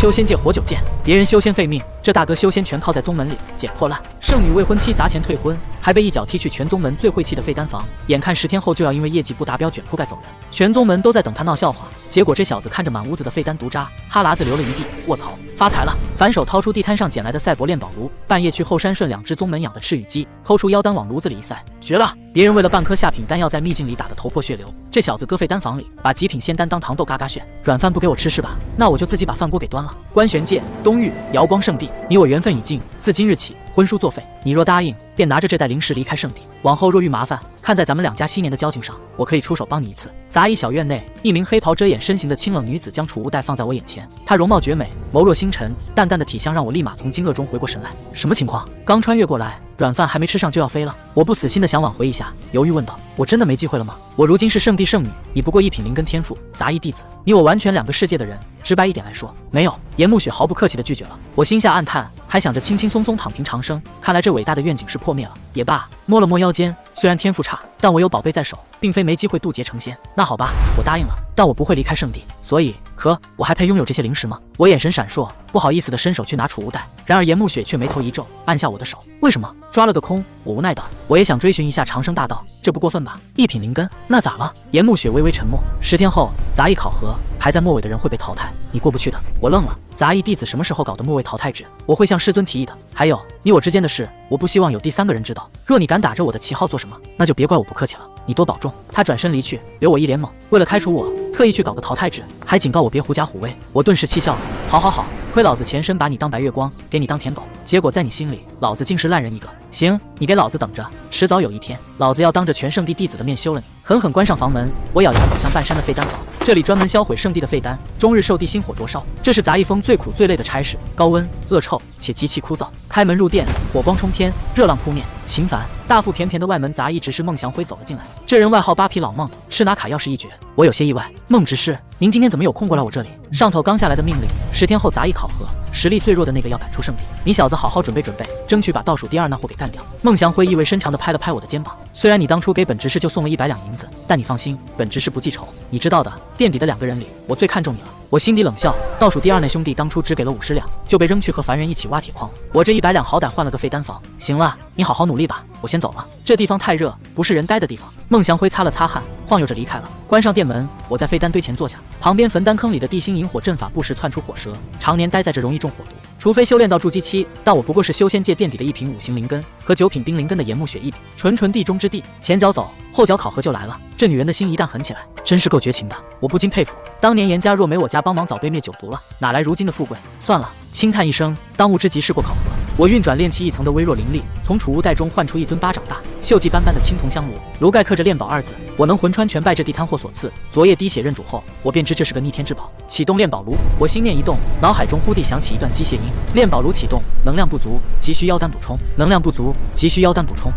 修仙界活久见，别人修仙废命，这大哥修仙全靠在宗门里捡破烂。圣女未婚妻砸钱退婚，还被一脚踢去全宗门最晦气的废丹房，眼看10天后就要因为业绩不达标卷铺盖走人，全宗门都在等他闹笑话。结果这小子看着满屋子的废丹毒渣，哈喇子流了一地，卧槽，发财了！反手掏出地摊上捡来的赛博炼宝炉，半夜去后山顺2只宗门养的赤羽鸡，抠出妖丹往炉子里一塞，绝了！别人为了半颗下品丹药在秘境里打得头破血流，这小子搁废丹房里把极品仙丹当糖豆嘎嘎炫，软饭不给我吃是吧？那我就自己把饭锅给端了。观玄界、东域、瑶光圣地，你我缘分已尽，自今日起婚书作废。你若答应，便拿着这袋灵石离开圣地。往后若遇麻烦，看在咱们2家7年的交情上，我可以出手帮你一次。杂役小院内，一名黑袍遮掩身形的清冷女子将储物袋放在我眼前，她容貌绝美，眸若星辰，淡淡的体香让我立马从惊愕中回过神来。什么情况？刚穿越过来，软饭还没吃上就要飞了？我不死心的想挽回一下，犹豫问道：我真的没机会了吗？我如今是圣地圣女，你不过一品灵根天赋，杂役弟子，你我完全2个世界的人。直白一点来说，没有。严暮雪毫不客气的拒绝了。我心下暗叹，还想着轻轻松松躺平长生，看来这伟大的愿景是破灭了。也罢，摸了摸腰间，虽然天赋差，但我有宝贝在手，并非没机会渡劫成仙。那好吧，我答应了，但我不会离开圣地，所以，我还配拥有这些灵石吗？我眼神闪烁，不好意思的伸手去拿储物袋，然而严暮雪却眉头一皱，按下我的手。为什么？抓了个空。我无奈道，我也想追寻一下长生大道，这不过分吧？一品灵根，那咋了？严暮雪微微沉默。10天后，杂役考核，排在末尾的人会被淘汰，你过不去的。我愣了，杂役弟子什么时候搞的末位淘汰制？我会向师尊提议的。还有，你我之间的事，我不希望有第3个人知道。若你敢打着我的旗号做什么，那就别怪我不客气了。你多保重。他转身离去，留我一脸懵。为了开除我，特意去搞个淘汰制，还警告我别狐假虎威。我顿时气笑了。好，亏老子前身把你当白月光，给你当舔狗，结果在你心里，老子竟是烂人一个。行，你给老子等着，迟早有一天，老子要当着全圣地弟子的面休了你。狠狠关上房门，我咬牙走向半山的废丹房。这里专门销毁圣地的废丹，终日受地心火灼烧，这是杂役风最苦最累的差事，高温、恶臭且极其枯燥。开门入殿，火光冲天，热浪扑面，秦凡大腹便便的外门杂役执事孟祥辉走了进来。这人外号8匹老孟，是拿卡钥匙一绝。我有些意外，孟执事，您今天怎么有空过来我这里？上头刚下来的命令，10天后杂役考核，实力最弱的那个要赶出圣地。你小子好好准备准备，争取把倒数第2那货给干掉。孟祥辉意味深长地拍了拍我的肩膀。虽然你当初给本执事就送了100两银子，但你放心，本执事不记仇。你知道的，店底的2个人里，我最看重你了。我心底冷笑，倒数第2那兄弟当初只给了50两，就被扔去和凡人一起挖铁矿。我这100两好歹换了个废丹房。行了，你好好努力吧，我先走了。这地方太热，不是人待的地方。孟祥辉擦了擦汗，晃悠着离开了。关上店门，我在废丹堆前坐下，旁边焚丹坑里的地心引火阵法不时窜出火舌，常年待在这容易中火毒。除非修炼到筑基期，但我不过是修仙界垫底的1品5行灵根和9品冰灵根的严暮雪一比，纯地中之地。前脚走，后脚考核就来了。这女人的心一旦狠起来，真是够绝情的，我不禁佩服。当年严家若没我家帮忙，早被灭9族了，哪来如今的富贵？算了，轻叹一声，当务之急是过考核。我运转炼气一层的微弱灵力，从储物袋中唤出一尊巴掌大、锈迹斑斑的青铜香炉，炉盖刻着炼宝2字。我能魂穿全拜这地摊货所赐，昨夜滴血认主后，我便知这是个逆天之宝。启动炼宝炉，我心念一动，脑海中忽地响起一段机械音。炼宝炉启动，能量不足，急需妖丹补充。能量不足，急需妖丹补充。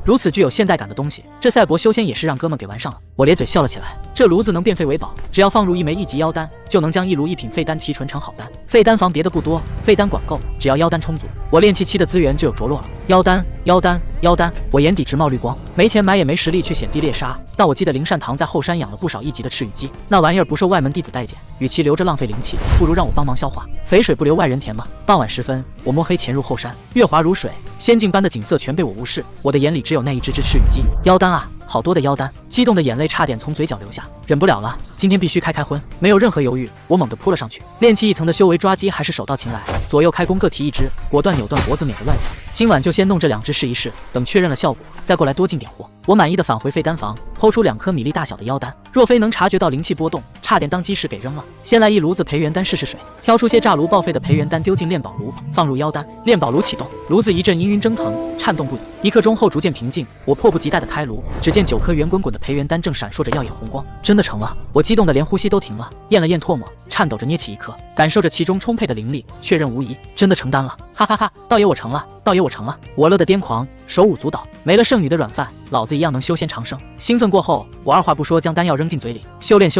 如此具有现代感的东西，这赛博修仙也是让哥们给玩上了。我咧嘴笑了起来。这炉子能变废为宝，只要放入1枚1级妖丹，就能将1炉1品废丹提纯成好丹。废丹房别的不多，废丹管够，只要妖丹充足，我炼气期的资源就有着落了。妖丹，我眼底直冒绿光。没钱买也没实力去显地猎杀，但我记得灵善堂在后山养了不少1级的赤羽鸡，那玩意儿不受外门弟子待见，与其留着浪费灵气，不如让我帮忙消化。肥水不流外人田嘛。傍晚时分，我摸黑潜入后山，月华如水，仙境般的景色全被我无视，我的眼里只有那一只赤羽鸡。妖丹啊，好多的妖丹，激动的眼泪差点从嘴角流下，忍不了了，今天必须开荤。没有任何犹豫，我猛地扑了上去。炼气一层的修为抓鸡还是手到擒来，左右开弓各提1只，果断扭断脖子，免得乱叫。今晚就先弄这2只试一试，等确认了效果，再过来多进点货。我满意的返回废丹房，剖出2颗米粒大小的妖丹，若非能察觉到灵气波动，差点当鸡屎给扔了。先来1炉子培元丹试试水，挑出些炸炉报废的培元丹丢进炼宝炉，放入妖丹。炼宝炉启动，炉子一阵氤氲蒸腾，颤动不已。1刻钟后逐渐平静，我迫不及待的开炉，只见9颗圆滚滚的培元丹正闪烁着耀眼红光，真的成了！我激动的连呼吸都停了，咽了咽唾沫，颤抖着捏起1颗，感受着其中充沛的灵力，确认无疑，真的成丹了！哈哈哈，道爷我成了，道爷我成了！我乐得癫狂，手舞足蹈。没了圣女的软饭，老子一样能修仙长生。兴奋过后，我二话不说将丹药扔进嘴里，修炼，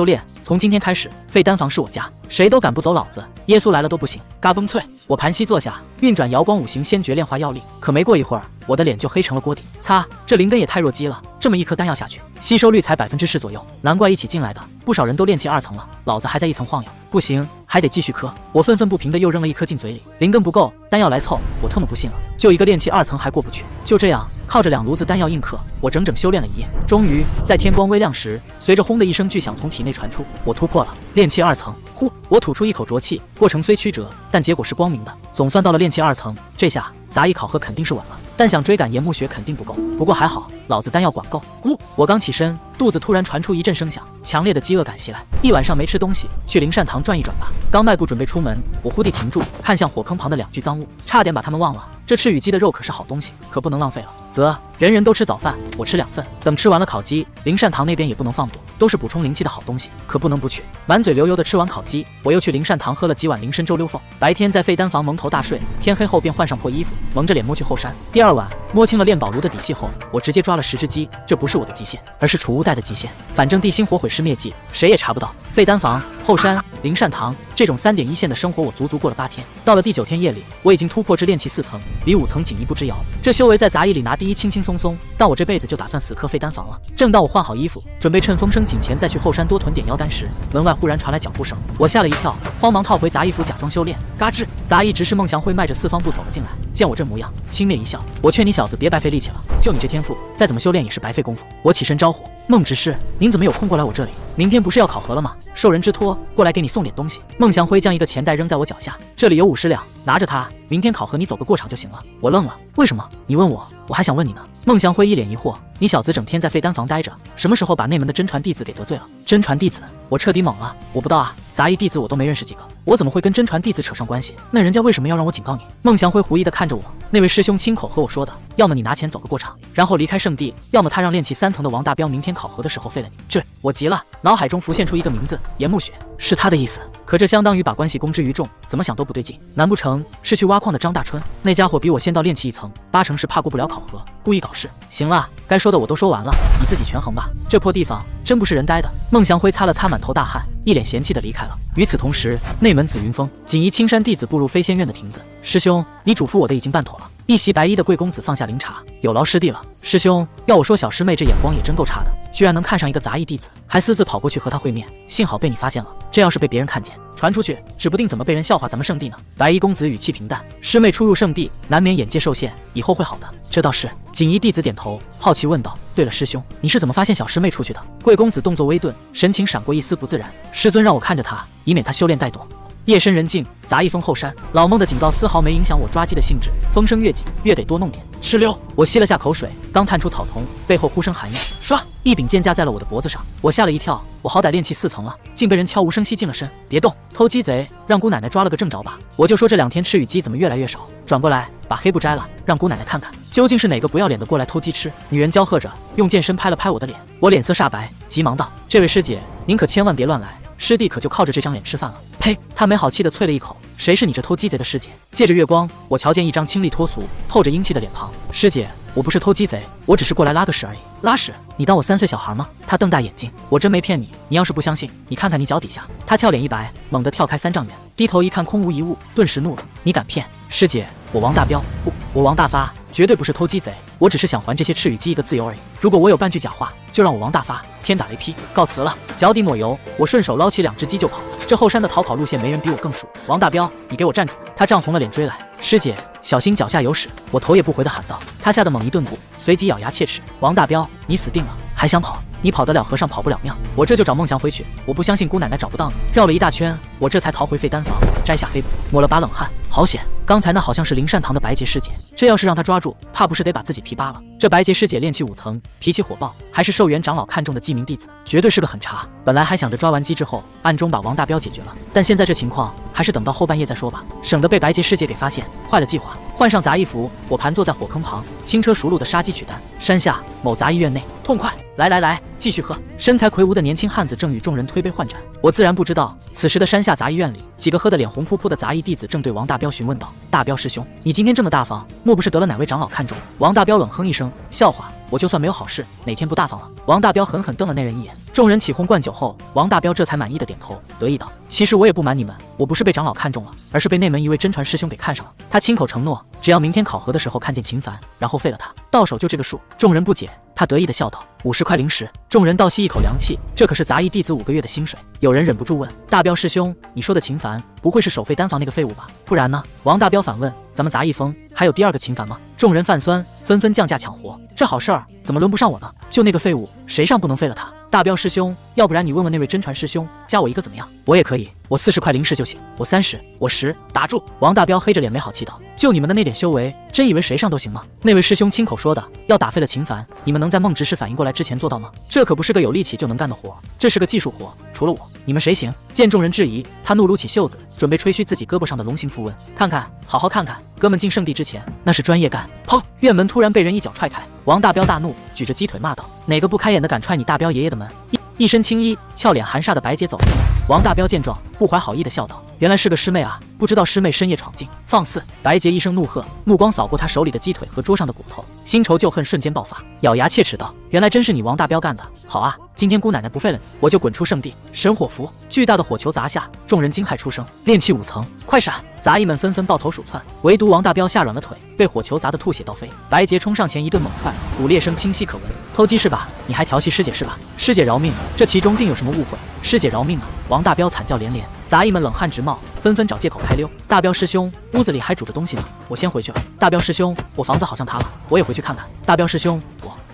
从今天开始，废丹房是我家，谁都赶不走老子，耶稣来了都不行！嘎嘣脆，我盘膝坐下，运转瑶光5行仙诀炼化药力。可没过一会儿，我的脸就黑成了锅底。擦，这灵根也太弱鸡了，这么一颗丹药下去，吸收率才10%左右，难怪一起进来的不少人都炼气2层了，老子还在1层晃悠，不行，还得继续磕。我愤愤不平的又扔了一颗进嘴里，灵根不够，丹药来凑，我特么不信了，就一个炼气2层还过不去。就这样，靠着2炉子丹药硬磕，我整整修炼了1夜。终于在天光微亮时，随着轰的一声巨响从体内传出，我突破了炼气2层。呼，我吐出一口浊气，过程虽曲折，但结果是光明的，总算到了炼气2层。这下杂役考核肯定是稳了，但想追赶严暮雪肯定不够。不过还好，老子丹药管够。咕，我刚起身，肚子突然传出一阵声响，强烈的饥饿感袭来。一晚上没吃东西，去灵善堂转一转吧。刚迈步准备出门，我忽地停住，看向火坑旁的2具赃物，差点把他们忘了。这赤羽鸡的肉可是好东西，可不能浪费了。啧，人人都吃早饭，我吃2份。等吃完了烤鸡，灵善堂那边也不能放过，都是补充灵气的好东西，可不能不去。满嘴流油的吃完烤鸡，我又去灵善堂喝了几碗灵参粥溜凤。白天在废丹房蒙头大睡，天黑后便换上破衣服，蒙着脸摸去后山。第2晚摸清了炼宝炉的底细后，我直接抓了10只鸡。这不是我的极限，而是储物袋的极限。反正地心火毁尸灭迹，谁也查不到。废丹房、后山、灵善堂这种3点1线的生活，我足足过了8天。到了第9天夜里，我已经突破至炼气4层，离5层仅一步之遥。这修为在杂役里拿第一轻轻松松，但我这辈子就打算死磕废丹房了。正当我换好衣服，准备趁风声紧前再去后山多囤点妖丹时，门外忽然传来脚步声，我吓了一跳，慌忙套回杂役服假装修炼。嘎吱，杂役执事孟祥辉迈着4方步走了进来，见我这模样，轻蔑一笑：“我劝你小子别白费力气了，就你这天赋，再怎么修炼也是白费功夫。”我起身招呼：“孟执事，您怎么有空过来我这里？明天不是要考核了吗？受人之托，过来给你送点东西。”孟祥辉将一个钱袋扔在我脚下，这里有50两，拿着它，明天考核你走个过场就行了。我愣了，为什么？你问我，我还想问你呢。孟祥辉一脸疑惑：“你小子整天在废丹房待着，什么时候把内门的真传弟子给得罪了？”真传弟子？我彻底懵了，我不知道啊，杂役弟子我都没认识几个，我怎么会跟真传弟子扯上关系？那人家为什么要让我警告你？孟祥辉狐疑地看着我，那位师兄亲口和我说的，要么你拿钱走个过场，然后离开圣地，要么他让炼气3层的王大彪明天考核的时候废了你。我急了，脑海中浮现出一个名字：严暮雪，是他的意思。可这相当于把关系公之于众，怎么想都不对劲。难不成是去挖矿的张大春？那家伙比我先到炼气1层，8成是怕过不了考核，故意搞事。行了，该说的我都说完了，你自己权衡吧。这破地方真不是人待的。孟祥辉擦了擦满头大汗，一脸嫌弃地离开了。与此同时，内门紫云峰锦衣青山弟子步入飞仙院的亭子。师兄，你嘱咐我的已经办妥了。一袭白衣的贵公子放下灵茶，有劳师弟了。师兄，要我说小师妹这眼光也真够差的，居然能看上一个杂役弟子，还私自跑过去和他会面。幸好被你发现了，这要是被别人看见，传出去，指不定怎么被人笑话咱们圣地呢。白衣公子语气平淡，师妹初入圣地，难免眼界受限，以后会好的。这倒是。锦衣弟子点头，好奇问道：“对了，师兄，你是怎么发现小师妹出去的？”贵公子动作微顿，神情闪过一丝不自然。师尊让我看着他，以免他修炼怠惰。夜深人静，杂役峰后山，老孟的警告丝毫没影响我抓鸡的兴致。风声越紧，越得多弄点。哧溜，我吸了下口水，刚探出草丛，背后呼声寒意，唰，一柄剑架在了我的脖子上。我吓了一跳，我好歹炼气4层了，竟被人悄无声息进了身。别动，偷鸡贼，让姑奶奶抓了个正着吧。我就说这2天赤羽鸡怎么越来越少。转过来，把黑布摘了，让姑奶奶看看，究竟是哪个不要脸的过来偷鸡吃。女人娇喝着，用剑身拍了拍我的脸，我脸色煞白，急忙道：“这位师姐，您可千万别乱来。师弟可就靠着这张脸吃饭了。”呸！他没好气地啐了一口，谁是你这偷鸡贼的师姐？借着月光，我瞧见一张清丽脱俗、透着英气的脸庞。师姐，我不是偷鸡贼，我只是过来拉个屎而已。拉屎？你当我3岁小孩吗？他瞪大眼睛，我真没骗你。你要是不相信，你看看你脚底下。他俏脸一白，猛地跳开3丈远，低头一看空无一物，顿时怒了。你敢骗？师姐，我王大彪，不，我王大发，绝对不是偷鸡贼，我只是想还这些赤羽鸡一个自由而已。如果我有半句假话，就让我王大发天打雷劈，告辞了。脚底抹油，我顺手捞起2只鸡就跑。这后山的逃跑路线没人比我更熟。王大彪，你给我站住！他涨红了脸追来。师姐，小心脚下有屎！我头也不回地喊道。他吓得猛一顿步，随即咬牙切齿：王大彪，你死定了！还想跑？你跑得了和尚跑不了庙。我这就找孟祥回去，我不相信姑奶奶找不到你。绕了一大圈，我这才逃回废丹房，摘下黑布，抹了把冷汗。好险，刚才那好像是灵善堂的白洁师姐，这要是让她抓住，怕不是得把自己皮扒了。这白洁师姐炼气5层，脾气火爆，还是寿元长老看中的记名弟子，绝对是个狠茬。本来还想着抓完鸡之后，暗中把王大彪解决了，但现在这情况，还是等到后半夜再说吧，省得被白洁师姐给发现，坏了计划。换上杂役服，我盘坐在火坑旁，轻车熟路的杀鸡取丹。山下某杂役院内，痛快！来，继续喝！身材魁梧的年轻汉子正与众人推杯换盏。我自然不知道，此时的山下杂役院里，几个喝得脸红扑扑的杂役弟子正对王大彪询问道：“大彪师兄，你今天这么大方，莫不是得了哪位长老看中？”王大彪冷哼一声，笑话，我就算没有好事，哪天不大方了？王大彪狠狠瞪了那人一眼。众人起哄灌酒后，王大彪这才满意的点头，得意道：“其实我也不瞒你们，我不是被长老看中了，而是被内门一位真传师兄给看上了。他亲口承诺，只要明天考核的时候看见秦凡，然后废了他，到手就这个数。”众人不解，他得意的笑道：“50块零食。”众人倒吸一口凉气，这可是杂役弟子5个月的薪水。有人忍不住问：“大彪师兄，你说的秦凡不会是守废丹房那个废物吧？不然呢？”王大彪反问：“咱们杂役峰还有第2个秦凡吗？”众人泛酸，纷纷降价抢活。这好事儿怎么轮不上我呢？就那个废物，谁上不能废了他？大彪师兄，要不然你问问那位真传师兄，加我一个怎么样？我也可以，我40块零食就行，我30，我10。打住！王大彪黑着脸没好气道：“就你们的那点修为，真以为谁上都行吗？那位师兄亲口说的，要打废了秦凡，你们能在梦执事反应过来之前做到吗？这可不是个有力气就能干的活，这是个技术活，除了我，你们谁行？”见众人质疑，他怒撸起袖子，准备吹嘘自己胳膊上的龙形符文。看看，好好看看，哥们进圣地之前那是专业干。砰！院门突然被人一脚踹开，王大彪大怒，举着鸡腿骂道：“哪个不开眼的敢踹你大彪爷爷的门？”一身青衣、俏脸含煞的白洁走了进来。王大彪见状，不怀好意的笑道：“原来是个师妹啊，不知道师妹深夜闯进，放肆！”白洁一声怒喝，目光扫过他手里的鸡腿和桌上的骨头，新仇旧恨瞬间爆发，咬牙切齿道：“原来真是你王大彪干的！好啊，今天姑奶奶不废了你，我就滚出圣地！神火符！”巨大的火球砸下，众人惊骇出声。炼气5层，快闪！杂役们纷纷抱头鼠窜，唯独王大彪下软了腿，被火球砸得吐血倒飞。白洁冲上前一顿猛踹，骨裂声清晰可闻。偷鸡是吧？你还调戏师姐是吧？师姐饶命！这其中定有什么误会。师姐饶命啊！王大彪惨叫连连，杂役们冷汗直冒，纷纷找借口开溜。大彪师兄，屋子里还煮着东西呢，我先回去了。大彪师兄，我房子好像塌了，我也回去看看。大彪师兄，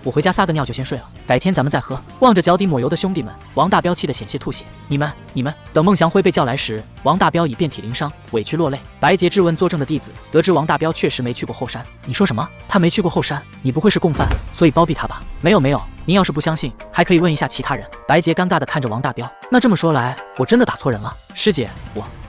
我回家撒个尿就先睡了，改天咱们再喝。望着脚底抹油的兄弟们，王大彪气得险些吐血。你们！等孟祥辉被叫来时，王大彪已遍体鳞伤，委屈落泪。白洁质问作证的弟子，得知王大彪确实没去过后山。你说什么？他没去过后山？你不会是共犯，所以包庇他吧？没有，您要是不相信，还可以问一下其他人。白洁尴尬地看着王大彪，那这么说来，我真的打错人了。师姐，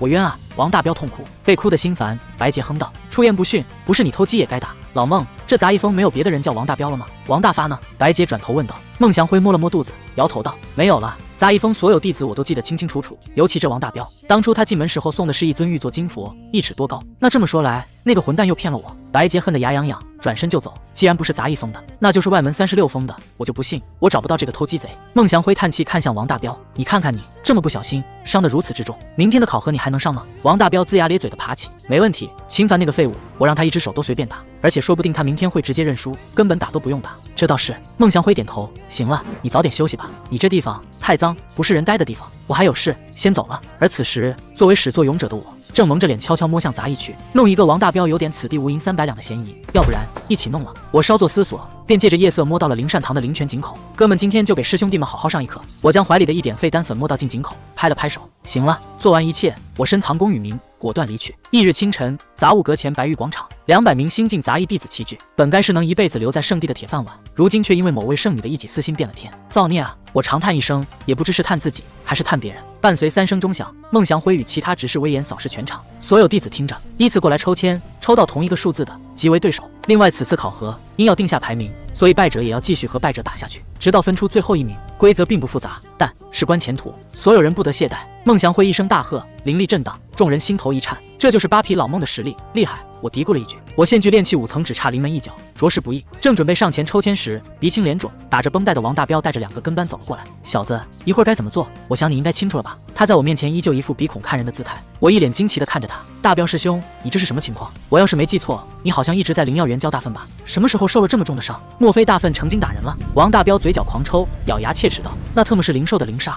我冤啊！王大彪痛哭，被哭得心烦。白洁哼道：“出言不逊，不是你偷鸡也该打。”老孟，这杂役峰没有别的人叫王大彪了吗？王大发呢？白洁转头问道。孟祥辉摸了摸肚子，摇头道：“没有了。杂役峰所有弟子我都记得清清楚楚，尤其这王大彪，当初他进门时候送的是一尊玉座金佛，1尺多高。那这么说来，那个混蛋又骗了我。”白洁恨得牙痒痒，转身就走。既然不是杂役峰的，那就是外门36峰的，我就不信我找不到这个偷鸡贼。孟祥辉叹气看向王大彪：“你看看你，这么不小心，伤得如此之重，明天的考核你还能上吗？”王大彪龇牙咧嘴的爬起：“没问题，秦凡那个废物，我让他一只手都随便打，而且说不定他明天会直接认输，根本打都不用打。”这倒是。孟祥辉点头：“行了，你早点休息吧，你这地方太脏，不是人待的地方。我还有事，先走了。”而此时，作为始作俑者的我，正蒙着脸悄悄摸向杂役去，弄一个王大彪有点此地无银300两的嫌疑，要不然一起弄了。我稍作思索，便借着夜色摸到了灵善堂的灵泉井口。哥们，今天就给师兄弟们好好上一课。我将怀里的一点废丹粉摸到进井口，拍了拍手，行了，做完一切，我深藏功与名，果断离去。翌日清晨，杂物阁前白玉广场，200名新晋杂役弟子齐聚，本该是能一辈子留在圣地的铁饭碗，如今却因为某位圣女的一己私心变了天，造孽啊！我长叹一声，也不知是叹自己还是叹别人。伴随3声钟响，孟祥辉与其他执事威严扫视全场，所有弟子听着，依次过来抽签，抽到同一个数字的即为对手。另外，此次考核因要定下排名，所以败者也要继续和败者打下去，直到分出最后1名。规则并不复杂，但事关前途，所有人不得懈怠。孟祥辉一声大喝，灵力震荡，众人心头一颤，这就是8匹老孟的实力，厉害！我嘀咕了一句，我现距炼气5层只差临门一脚，着实不易。正准备上前抽签时，鼻青脸肿、打着绷带的王大彪带着2个跟班走了过来。小子，一会儿该怎么做？我想你应该清楚了吧？他在我面前依旧一副鼻孔看人的姿态，我一脸惊奇地看着他。大彪师兄，你这是什么情况？我要是没记错，你好像一直在灵药园教大粪吧？什么时候受了这么重的伤？莫非大粪成精打人了？王大彪嘴角狂抽，咬牙切齿道：“那特么是灵兽的灵煞，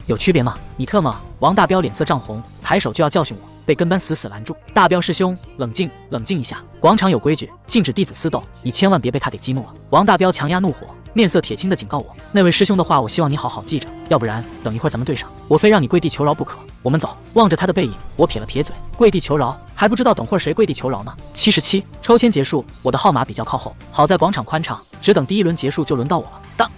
有区别吗？你特么！”王大彪脸色涨红，抬手就要教训我，被跟班死死拦住。大彪师兄，冷静一下，广场有规矩，禁止弟子私斗，你千万别被他给激怒了。王大彪强压怒火，面色铁青地警告我：“那位师兄的话，我希望你好好记着，要不然等一会儿咱们对上，我非让你跪地求饶不可。我们走。”望着他的背影，我撇了撇嘴：“跪地求饶？还不知道等会儿谁跪地求饶呢？”77，抽签结束，我的号码比较靠后，好在广场宽敞，只等第1轮结束就轮到我了。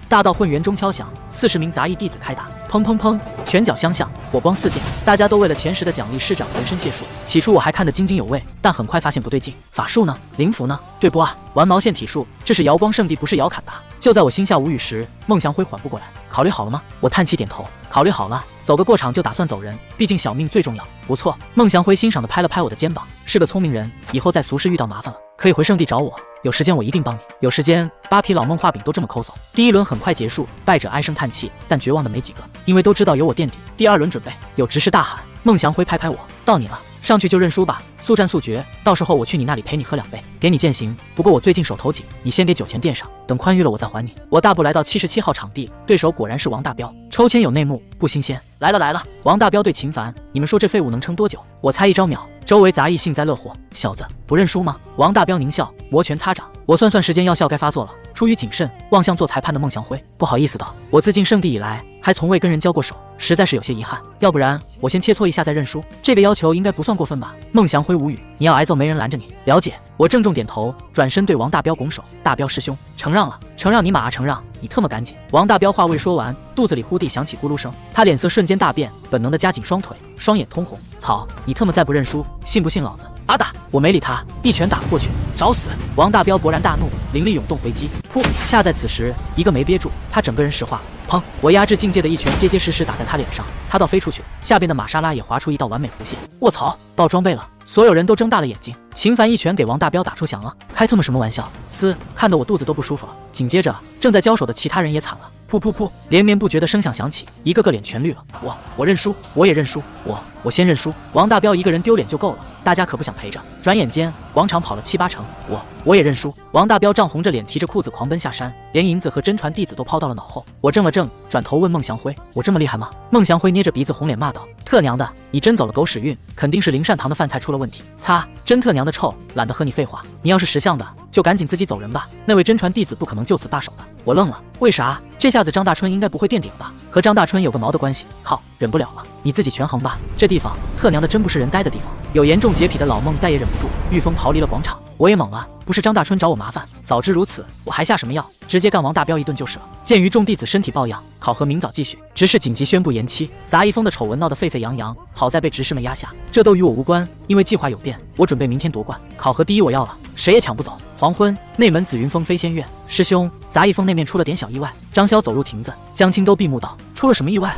大道混元钟敲响，40名杂役弟子开打，砰砰砰，拳脚相向，火光四溅，大家都为了前10的奖励施展浑身解数。起初我还看得津津有味，但很快发现不对劲，法术呢？灵符呢？对不啊？玩毛线体术，这是瑶光圣地，不是瑶坎达。就在我心下无语时，孟祥辉缓不过来，考虑好了吗？我叹气点头，考虑好了，走个过场就打算走人，毕竟小命最重要。不错，孟祥辉欣赏的拍了拍我的肩膀，是个聪明人，以后在俗世遇到麻烦了，可以回圣地找我，有时间我一定帮你。有时间，8匹老孟画饼都这么抠搜。第一轮很快结束，败者唉声叹气，但绝望的没几个，因为都知道有我垫底。第2轮准备，有执事大喊，孟祥辉拍拍我，到你了。上去就认输吧，速战速决，到时候我去你那里陪你喝2杯，给你践行。不过我最近手头紧，你先给酒钱垫上，等宽裕了我再还你。我大步来到77号场地，对手果然是王大彪。抽签有内幕，不新鲜。来了来了，王大彪对秦凡，你们说这废物能撑多久？我猜1招秒。周围杂役幸灾乐祸，小子不认输吗？王大彪狞笑，摩拳擦掌。我算时间药效该发作了。出于谨慎，望向做裁判的孟祥辉，不好意思的，我自进圣地以来还从未跟人交过手，实在是有些遗憾。要不然我先切磋一下再认输，这个要求应该不算过分吧？孟祥辉无语，你要挨揍没人拦着你。了解。我郑重点头，转身对王大彪拱手，大彪师兄，承让了。承让你妈啊承让，你特么赶紧。王大彪话未说完，肚子里忽地响起咕噜声，他脸色瞬间大变，本能的夹紧双腿，双眼通红。操，你特么再不认输，信不信老子？阿打！我没理他，一拳打过去，找死！王大彪勃然大怒，灵力涌动回击，噗！恰在此时，一个没憋住，他整个人石化。砰！我压制境界的一拳结结实实打在他脸上，他倒飞出去，下边的玛莎拉也划出一道完美弧线。卧槽，爆装备了！所有人都睁大了眼睛。秦凡一拳给王大彪打出响了，开特么什么玩笑？呲！看得我肚子都不舒服了。紧接着，正在交手的其他人也惨了。噗噗噗！连绵不绝的声响响起，一个个脸全绿了。我认输，我也认输，我先认输。王大彪一个人丢脸就够了，大家可不想陪着。转眼间，广场跑了7、8成，我也认输。王大彪涨红着脸，提着裤子狂奔下山，连银子和真传弟子都抛到了脑后。我怔了怔，转头问孟祥辉：“我这么厉害吗？”孟祥辉捏着鼻子红脸骂道：“特娘的，你真走了狗屎运，肯定是灵善堂的饭菜出了问题。擦，真特娘的臭，懒得和你废话。你要是识相的，就赶紧自己走人吧。那位真传弟子不可能就此罢手的。”我愣了，为啥？这下子张大春应该不会垫底了吧？和张大春有个毛的关系？靠，忍不了了，你自己权衡吧。这地方特娘的真不是人待的地方。有严重洁癖的老孟再也忍不住，御风逃离了广场。我也懵了，不是张大春找我麻烦，早知如此，我还下什么药？直接干王大彪一顿就是了。鉴于众弟子身体抱恙，考核明早继续，执事紧急宣布延期。杂役风的丑闻闹得沸沸扬扬，好在被执事们压下，这都与我无关，因为计划有变，我准备明天夺冠。考核第一我要了，谁也抢不走。黄昏，内门紫云峰飞仙院，师兄，杂役峰那面出了点小意外。张潇走入亭子，江青都闭目道：“出了什么意外？”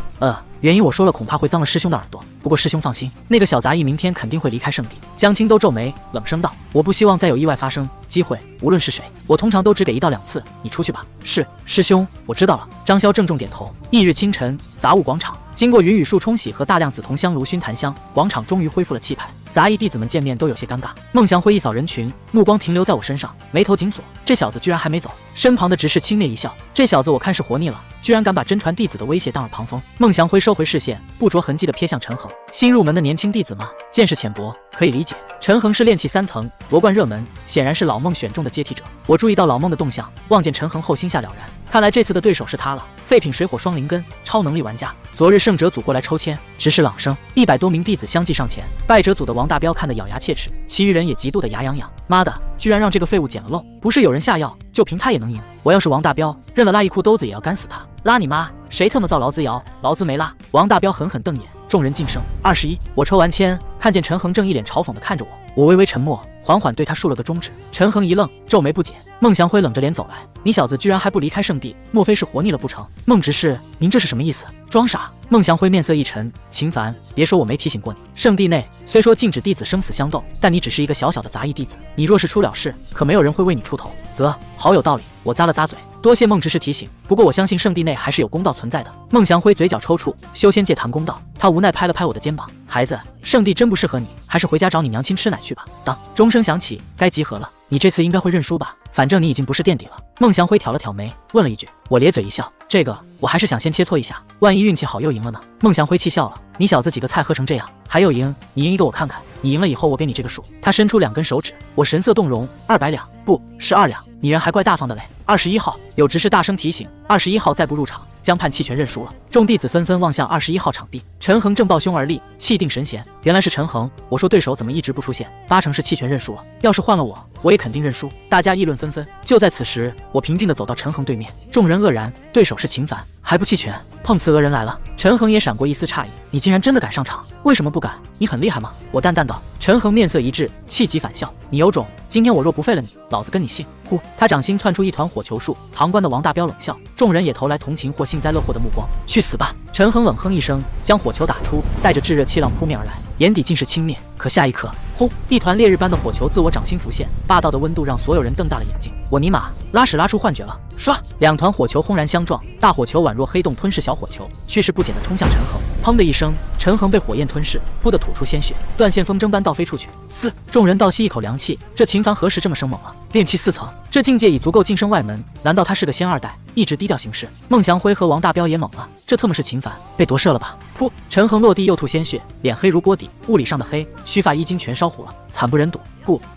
原因我说了，恐怕会脏了师兄的耳朵。不过师兄放心，那个小杂役明天肯定会离开圣地。江青都皱眉，冷声道：“我不希望再有意外发生。机会无论是谁，我通常都只给1到2次。你出去吧。”是，师兄，我知道了。张潇郑重点头。翌日清晨，杂物广场，经过云雨树冲洗和大量紫铜香炉熏檀香，广场终于恢复了气派。杂役弟子们见面都有些尴尬。孟祥辉一扫人群，目光停留在我身上，眉头紧锁。这小子居然还没走。身旁的执事轻蔑一笑：“这小子我看是活腻了，居然敢把真传弟子的威胁当耳旁风。”孟祥辉收回视线，不着痕迹地瞥向陈恒。新入门的年轻弟子嘛，见识浅薄，可以理解。陈恒是炼气3层，夺冠热门，显然是老孟选中的接替者。我注意到老孟的动向，望见陈恒后心下了然，看来这次的对手是他了。废品水火双灵根，超能力玩家。昨日胜者组过来抽签，执事朗声，100多名弟子相继上前。败者组的王大彪看得咬牙切齿，其余人也嫉妒得牙痒痒。妈的，居然让这个废物捡了漏！不是有人下药，就凭他也能赢。我要是王大彪，认了拉一裤兜子也要干死他。拉你妈！谁特么造劳资谣？劳资没拉。王大彪狠狠瞪眼，众人噤声。21，我抽完签，看见陈恒正一脸嘲讽地看着我，我微微沉默，缓缓对他竖了个中指。陈恒一愣，皱眉不解。孟祥辉冷着脸走来，你小子居然还不离开圣地，莫非是活腻了不成？孟执事，您这是什么意思？装傻！孟祥辉面色一沉，秦凡，别说我没提醒过你。圣地内虽说禁止弟子生死相斗，但你只是一个小小的杂役弟子，你若是出了事，可没有人会为你出头。好有道理。我咂了咂嘴，多谢孟执事提醒。不过我相信圣地内还是有公道存在的。孟祥辉嘴角抽搐，修仙界谈公道。他无奈拍了拍我的肩膀，孩子，圣地真不适合你，还是回家找你娘亲吃奶去吧。当钟声响起，该集合了。你这次应该会认输吧？反正你已经不是垫底了。孟祥辉挑了挑眉，问了一句。我咧嘴一笑，这个我还是想先切磋一下，万一运气好又赢了呢？孟祥辉气笑了，你小子几个菜喝成这样，还有赢？你赢一个我看看。你赢了以后，我给你这个数。他伸出2根手指，我神色动容，200两，不是2两。你人还怪大方的嘞。21号，有执事大声提醒，21号再不入场，将判弃权认输了。众弟子纷纷望向21号场地，陈恒正抱胸而立，气定神闲。原来是陈恒，我说对手怎么一直不出现？8成是弃权认输了。要是换了我，我也肯定认输。大家议论纷纷。就在此时，我平静地走到陈恒对面，众人愕然，对手是秦凡，还不弃权？碰瓷讹人来了。陈恒也闪过一丝诧异，你竟然真的敢上场？为什么不敢？你很厉害吗？我淡淡道。陈恒面色一滞，气急反笑，你有种！今天我若不废了你，老子跟你姓！呼，他掌心窜出一团火球术。旁观的王大彪冷笑，众人也投来同情或幸灾乐祸的目光。去死吧！陈恒冷哼一声，将火球打出，带着炙热气浪扑面而来，眼底尽是轻蔑。可下一刻，轰！一团烈日般的火球自我掌心浮现，霸道的温度让所有人瞪大了眼睛。我尼玛，拉屎拉出幻觉了！唰，两团火球轰然相撞，大火球宛若黑洞吞噬小火球，去势不减地冲向陈恒。砰的一声，陈恒被火焰吞噬，噗的吐出鲜血，断线风筝般倒飞出去。嘶！众人倒吸一口凉气，这秦凡何时这么生猛了？炼气4层，这境界已足够晋升外门，难道他是个仙2代，一直低调行事？孟祥辉和王大彪也懵了，这特么是秦凡被夺舍了吧？噗！陈恒落地又吐鲜血，脸黑如锅底，物理上的黑，须发衣襟全烧糊了，惨不忍睹。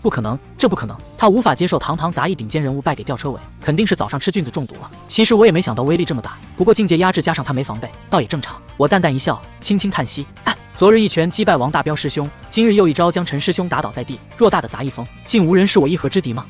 不可能，这不可能！他无法接受堂堂杂役顶尖人物败给吊车尾，肯定是早上吃菌子中毒了。其实我也没想到威力这么大，不过境界压制加上他没防备，倒也正常。我淡淡一笑，轻轻叹息，昨日一拳击败王大彪师兄，今日又一招将陈师兄打倒在地，偌大的杂役风，竟无人是我一合之敌吗？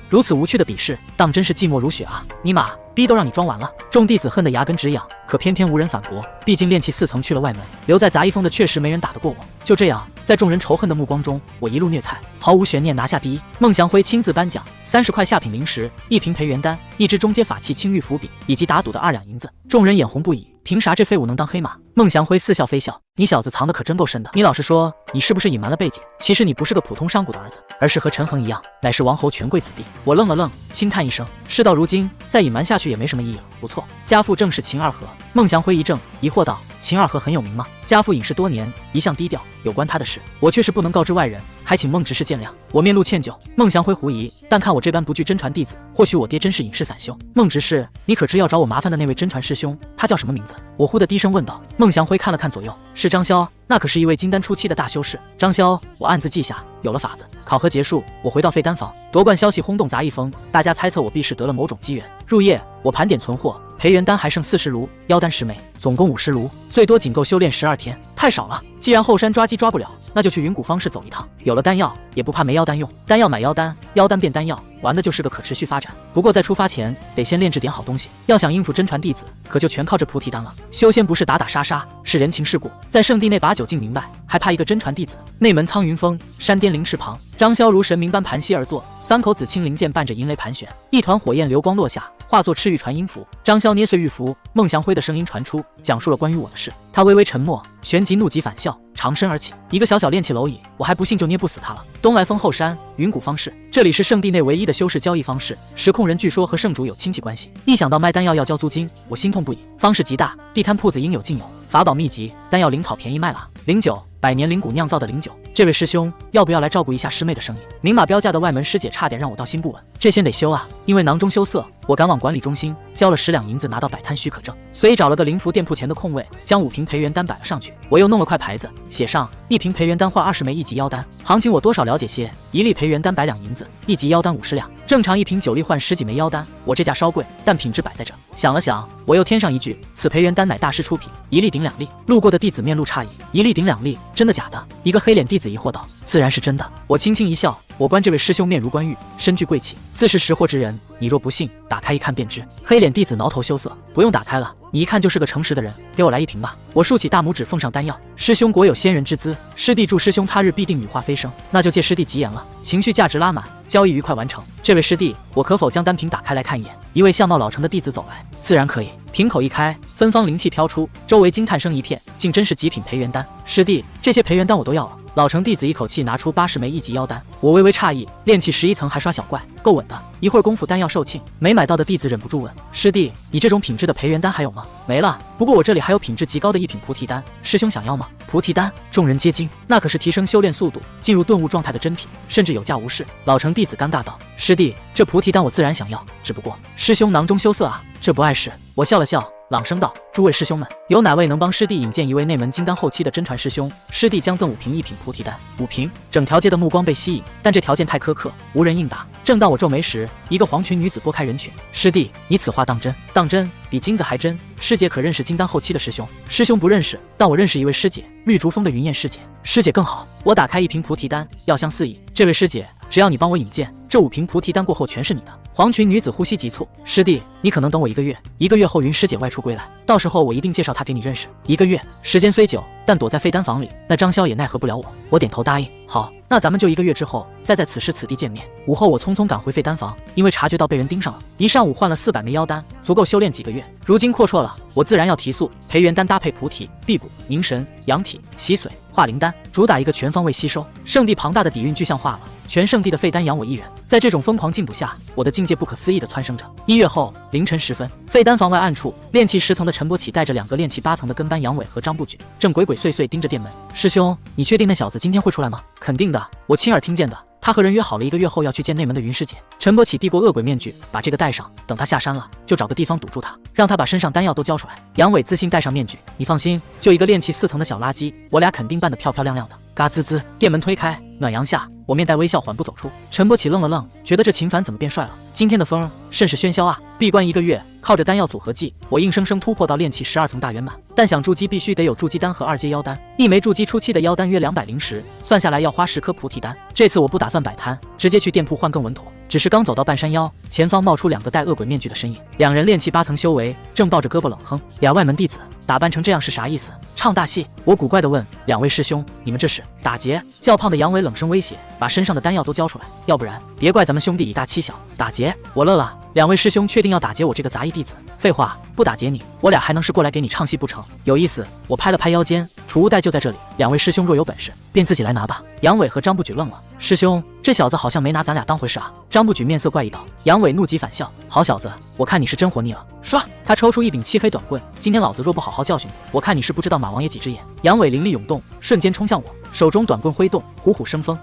如此无趣的比试，当真是寂寞如雪啊！尼玛，逼都让你装完了！众弟子恨得牙根直痒，可偏偏无人反驳。毕竟炼气4层去了外门，留在杂役风的确实没人打得过我。就这样，在众人仇恨的目光中，我一路虐菜，毫无悬念拿下第一。孟祥辉亲自颁奖，30块下品零食，1瓶培元丹，1支中阶法器青玉符笔，以及打赌的2两银子。众人眼红不已，凭啥这废物能当黑马？孟祥辉似笑非笑，你小子藏的可真够深的。你老实说，你是不是隐瞒了背景？其实你不是个普通商贾的儿子，而是和陈恒一样，乃是王侯权贵子弟。我愣了愣，轻叹一声，事到如今，再隐瞒下去也没什么意义了。不错，家父正是秦二河。孟祥辉一怔，疑惑道：秦二河很有名吗？家父隐世多年，一向低调，有关他的事，我却是不能告知外人，还请孟执事见谅。我面露歉疚。孟祥辉狐疑，但看我这般不惧真传弟子，或许我爹真是隐世散修。孟执事，你可知要找我麻烦的那位真传师兄，他叫什么名字？我忽地低声问道。孟祥辉看了看左右，是张潇，那可是一位金丹初期的大修士。张潇，我暗自记下，有了法子。考核结束，我回到废丹房，夺冠消息轰动杂役风，大家猜测我必是得了某种机缘。入夜，我盘点存货，培元丹还剩40炉，妖丹10枚，总共50炉，最多仅够修炼12天，太少了。既然后山抓鸡抓不了，那就去云谷方式走一趟。有了丹药，也不怕没妖丹用。丹药买妖丹，妖丹变丹药，玩的就是个可持续发展。不过在出发前，得先炼制点好东西。要想应付真传弟子，可就全靠这菩提丹了。修仙不是打打杀杀，是人情世故。在圣地内把酒敬明白，还怕一个真传弟子？内门苍云峰，山巅灵池旁，张潇如神明般盘膝而坐，3口紫青灵剑伴着银雷盘旋，一团火焰流光落下，化作赤玉传音符。张潇捏碎玉符，孟祥辉的声音传出，讲述了关于我的事。他微微沉默，旋即怒极反笑，长身而起。一个小小炼气蝼蚁，我还不信就捏不死他了。东来峰后山，云谷方式，这里是圣地内唯一的修士交易方式。实控人据说和圣主有亲戚关系，一想到卖丹药要交租金，我心痛不已。方式极大，地摊铺子应有尽有，法宝秘籍，丹药灵草便宜卖了。09百年灵谷酿造的09，这位师兄要不要来照顾一下师妹的生意？明码标价的外门师姐差点让我到心不稳。这先得修啊，因为囊中羞涩，我赶往管理中心，交了10两银子拿到摆摊许可证，所以找了个灵符店铺前的空位，将5瓶培元丹摆了上去。我又弄了块牌子，写上1瓶培元丹换20枚1级妖丹。行情我多少了解些，1粒培元丹摆2银子，1级妖丹50两，正常1瓶9粒换10几枚妖丹。我这价稍贵，但品质摆在这。想了想，我又添上一句：此培元丹乃大师出品，1粒顶2粒。路过的弟子面露诧异，1粒顶2粒，真的假的？一个黑脸弟子疑惑道：自然是真的。我轻轻一笑，我观这位师兄面如冠玉，身具贵气，自是识货之人。你若不信，打开一看便知。黑脸弟子挠头羞涩，不用打开了，你一看就是个诚实的人，给我来1瓶吧。我竖起大拇指奉上丹药，师兄果有仙人之姿，师弟祝师兄他日必定羽化飞升。那就借师弟吉言了，情绪价值拉满，交易愉快完成。这位师弟，我可否将丹瓶打开来看一眼？一位相貌老成的弟子走来，自然可以。瓶口一开，芬芳灵气飘出，周围惊叹声一片，竟真是极品培元丹。师弟，这些培元丹我都要了。老成弟子一口气拿出80枚1级妖丹，我微微诧异，炼气11层还刷小怪，够稳的。一会儿功夫丹药售罄，没买到的弟子忍不住问：师弟，你这种品质的培元丹还有吗？没了，不过我这里还有品质极高的1品菩提丹，师兄想要吗？菩提丹，众人皆惊，那可是提升修炼速度、进入顿悟状态的珍品，甚至有价无市。老成弟子尴尬道：师弟，这菩提丹我自然想要，只不过师兄囊中羞涩啊，这不碍事。我笑了笑，朗声道：诸位师兄们，有哪位能帮师弟引荐一位内门金丹后期的真传师兄？师弟将赠5瓶1品菩提丹。5瓶，整条街的目光被吸引，但这条件太苛刻，无人应答。正当我皱眉时，一个黄裙女子拨开人群：师弟，你此话当真？当真，比金子还真。师姐可认识金丹后期的师兄？师兄不认识，但我认识一位师姐，绿竹峰的云燕师姐。师姐更好。我打开1瓶菩提丹，药香四溢。这位师姐，只要你帮我引荐，这5瓶菩提丹过后全是你的。黄裙女子呼吸急促，师弟，你可能等我1个月，1个月后云师姐外出归来，到时候我一定介绍她给你认识。1个月，时间虽久，但躲在废丹房里，那张潇也奈何不了我。我点头答应，好，那咱们就1个月之后再在此时此地见面。午后我匆匆赶回废丹房，因为察觉到被人盯上了，一上午换了400枚妖丹，足够修炼几个月。如今阔绰了，我自然要提速，培元丹搭配菩提、辟谷、凝神、养体、洗髓、化灵丹，主打一个全方位吸收。圣地庞大的底蕴具象化了，全圣地的废丹养我一人。在这种疯狂进补下，我的境界不可思议地蹿升着。1月后凌晨时分，废丹房外暗处，炼气10层的陈伯启带着2个炼气8层的跟班杨伟和张不举，正鬼鬼祟祟盯着店门。师兄，你确定那小子今天会出来吗？肯定的，我亲耳听见的。他和人约好了1个月后要去见内门的云师姐。陈伯启递过恶鬼面具，把这个戴上，等他下山了，就找个地方堵住他，让他把身上丹药都交出来。杨伟自信戴上面具，你放心，就一个炼气4层的小垃圾，我俩肯定办得漂漂亮亮的。嘎吱吱，店门推开，暖阳下，我面带微笑缓步走出。陈伯启愣了愣，觉得这秦凡怎么变帅了？今天的风甚是喧嚣啊！闭关1个月，靠着丹药组合技，我硬生生突破到炼气12层大圆满。但想筑基必须得有筑基丹和2阶妖丹，一枚筑基初期的妖丹约200石，算下来要花10颗菩提丹。这次我不打算摆摊，直接去店铺换更稳妥。只是刚走到半山腰，前方冒出2个戴恶鬼面具的身影，2人炼气8层修为，正抱着胳膊冷哼。俩外门弟子打扮成这样是啥意思？唱大戏？我古怪地问2位师兄，你们这是打劫？较胖的杨伟冷声威胁，把身上的丹药都交出来，要不然别怪咱们兄弟以大欺小。打劫？我乐了。2位师兄确定要打劫我这个杂役弟子？废话，不打劫你，我俩还能是过来给你唱戏不成？有意思。我拍了拍腰间，储物袋就在这里，2位师兄若有本事，便自己来拿吧。杨伟和张不举愣了，师兄，这小子好像没拿咱俩当回事啊。张不举面色怪异道。杨伟怒极反笑，好小子，我看你是真活腻了。唰，他抽出一柄漆黑短棍，今天老子若不好好教训你，我看你是不知道马王爷几只眼。杨伟灵力涌动，瞬间冲向我，手中短棍挥动，虎虎生风。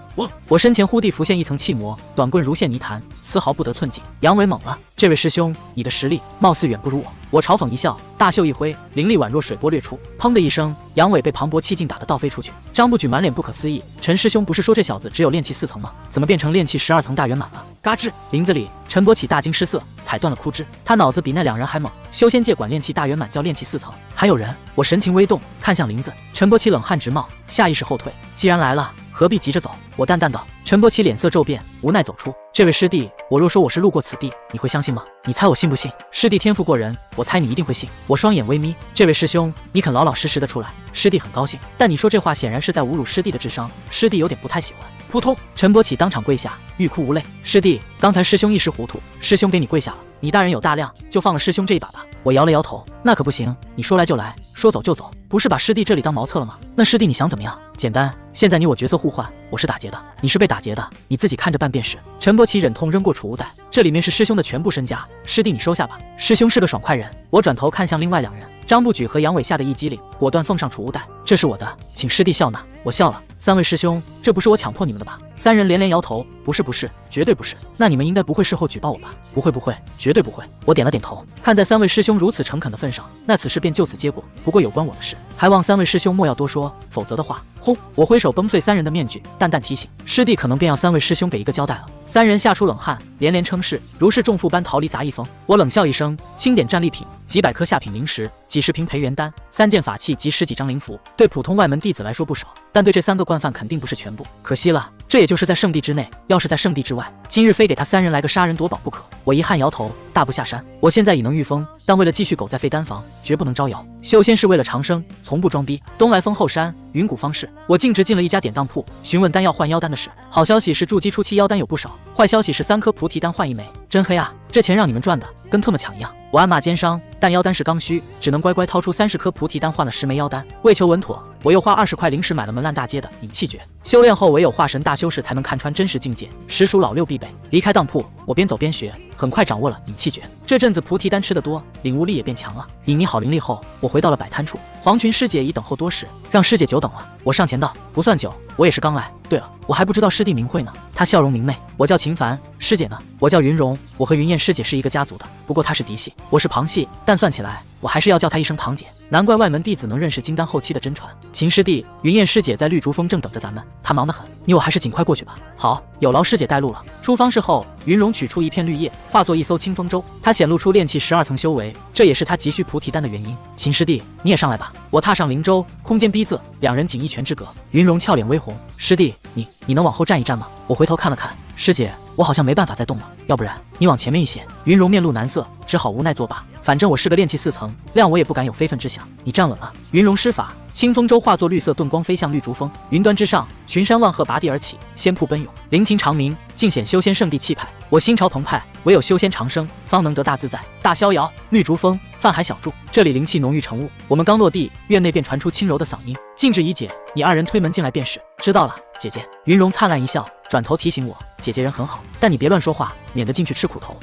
我身前忽地浮现一层气膜，短棍如现泥潭，丝毫不得寸进。杨伟懵了，这位师兄，你的实力貌似远不如我。我嘲讽一笑，大袖一挥，灵力宛若水波掠出，砰的一声，杨伟被磅礴气劲打得倒飞出去。张不举满脸不可思议，陈师兄不是说这小子只有炼气4层吗？怎么变成炼气12层大圆满了？嘎吱，林子里，陈伯启大惊失色，踩断了枯枝。他脑子比那2人还猛，修仙界管炼气大圆满叫炼气4层。还有人？我神情微动，看向林子。陈伯启冷汗直冒，下意识后退。既然来了，何必急着走？我淡淡道。陈伯启脸色骤变，无奈走出。这位师弟，我若说我是路过此地，你会相信吗？你猜我信不信？师弟天赋过人，我猜你一定会信。我双眼微眯，这位师兄，你肯老老实实的出来，师弟很高兴。但你说这话显然是在侮辱师弟的智商，师弟有点不太喜欢。扑通，陈伯启当场跪下，欲哭无泪。师弟，刚才师兄一时糊涂，师兄给你跪下了。你大人有大量，就放了师兄这一把吧。我摇了摇头，那可不行，你说来就来，说走就走，不是把师弟这里当茅厕了吗？那师弟你想怎么样？简单，现在你我角色互换，我是打劫的，你是被打劫的，你自己看着办便是。陈伯启忍痛扔过储物袋，这里面是师兄的全部身家，师弟你收下吧。师兄是个爽快人。我转头看向另外2人，张不举和杨伟吓得一激灵，果断奉上储物袋，这是我的，请师弟笑纳。我笑了，3位师兄，这不是我强迫你们的吧？3人连连摇头，不是不是，绝对不是。那你们应该不会事后举报我吧？不会不会，绝对不会。我点了点头，看在3位师兄如此诚恳的份上，那此事便就此结果。不过有关我的事，还望3位师兄莫要多说，否则的话，轰！我挥手崩碎3人的面具，淡淡提醒师弟，可能便要3位师兄给一个交代了。3人吓出冷汗，连连称是，如释重负般逃离杂役峰。我冷笑一声，清点战利品，几百颗下品灵石，几十瓶培元丹，3件法器及10几张灵符，对普通外门弟子来说不少，但对这3个惯犯肯定不是全部。可惜了，这也就是在圣地之内，要是在圣地之外，今日非给他3人来个杀人夺宝不可。我遗憾摇头，大步下山。我现在已能御风，但为了继续苟在废丹房，绝不能招摇。修仙是为了长生，从不装逼。东来风后山，云谷方士。我径直进了一家典当铺，询问丹药换妖丹的事。好消息是筑基初期妖丹有不少，坏消息是3颗菩提丹换1枚。真黑啊，这钱让你们赚的，跟特么抢一样。我暗骂奸商，但妖丹是刚需，只能乖乖掏出30颗菩提丹换了10枚妖丹。为求稳妥，我又花20块灵石买了门烂大街的引气诀。修炼后唯有化神大修士才能看穿真实境界，实属老六必备。离开当铺，我边走边学，很快掌握了引气诀。这阵子菩提丹吃得多，领悟力也变强了。引迷好灵力后，我回到了摆摊处。黄群师姐已等候多时，让师姐久等了。我上前道：不算久，我也是刚来。对了，我还不知道师弟名讳呢。她笑容明媚，我叫秦凡，师姐呢？我叫云容，我和云燕师姐是一个家族的，不过她是嫡系，我是旁系，但算起来，我还是要叫她一声堂姐。难怪外门弟子能认识金丹后期的真传。秦师弟，云燕师姐在绿竹峰正等着咱们，她忙得很，你我还是尽快过去吧。好，有劳师姐带路了。出方室后，云容取出一片绿叶，化作一艘清风舟。她显露出炼气12层修为，这也是她急需菩提丹的原因。秦师弟，你也上来吧。我踏上灵舟，空间逼仄，2人仅1拳之隔。云容俏脸微红，师弟，你能往后站一站吗？我回头看了看，师姐，我好像没办法再动了，要不然你往前面一些。云容面露难色，只好无奈作罢。反正我是个炼气4层，谅我也不敢有非分之想。你站稳了。云容施法，清风舟化作绿色盾光飞向绿竹峰。云端之上，群山万壑拔地而起，仙瀑奔涌，灵琴长鸣，尽显修仙圣地气派。我心潮澎湃，唯有修仙长生，方能得大自在、大逍遥。绿竹峰，泛海小筑，这里灵气浓郁成雾。我们刚落地，院内便传出轻柔的嗓音：“禁制已解，你2人推门进来便是。”知道了，姐姐。云容灿烂一笑，转头提醒我：“姐姐人很好，但你别乱说话，免得进去吃苦头。”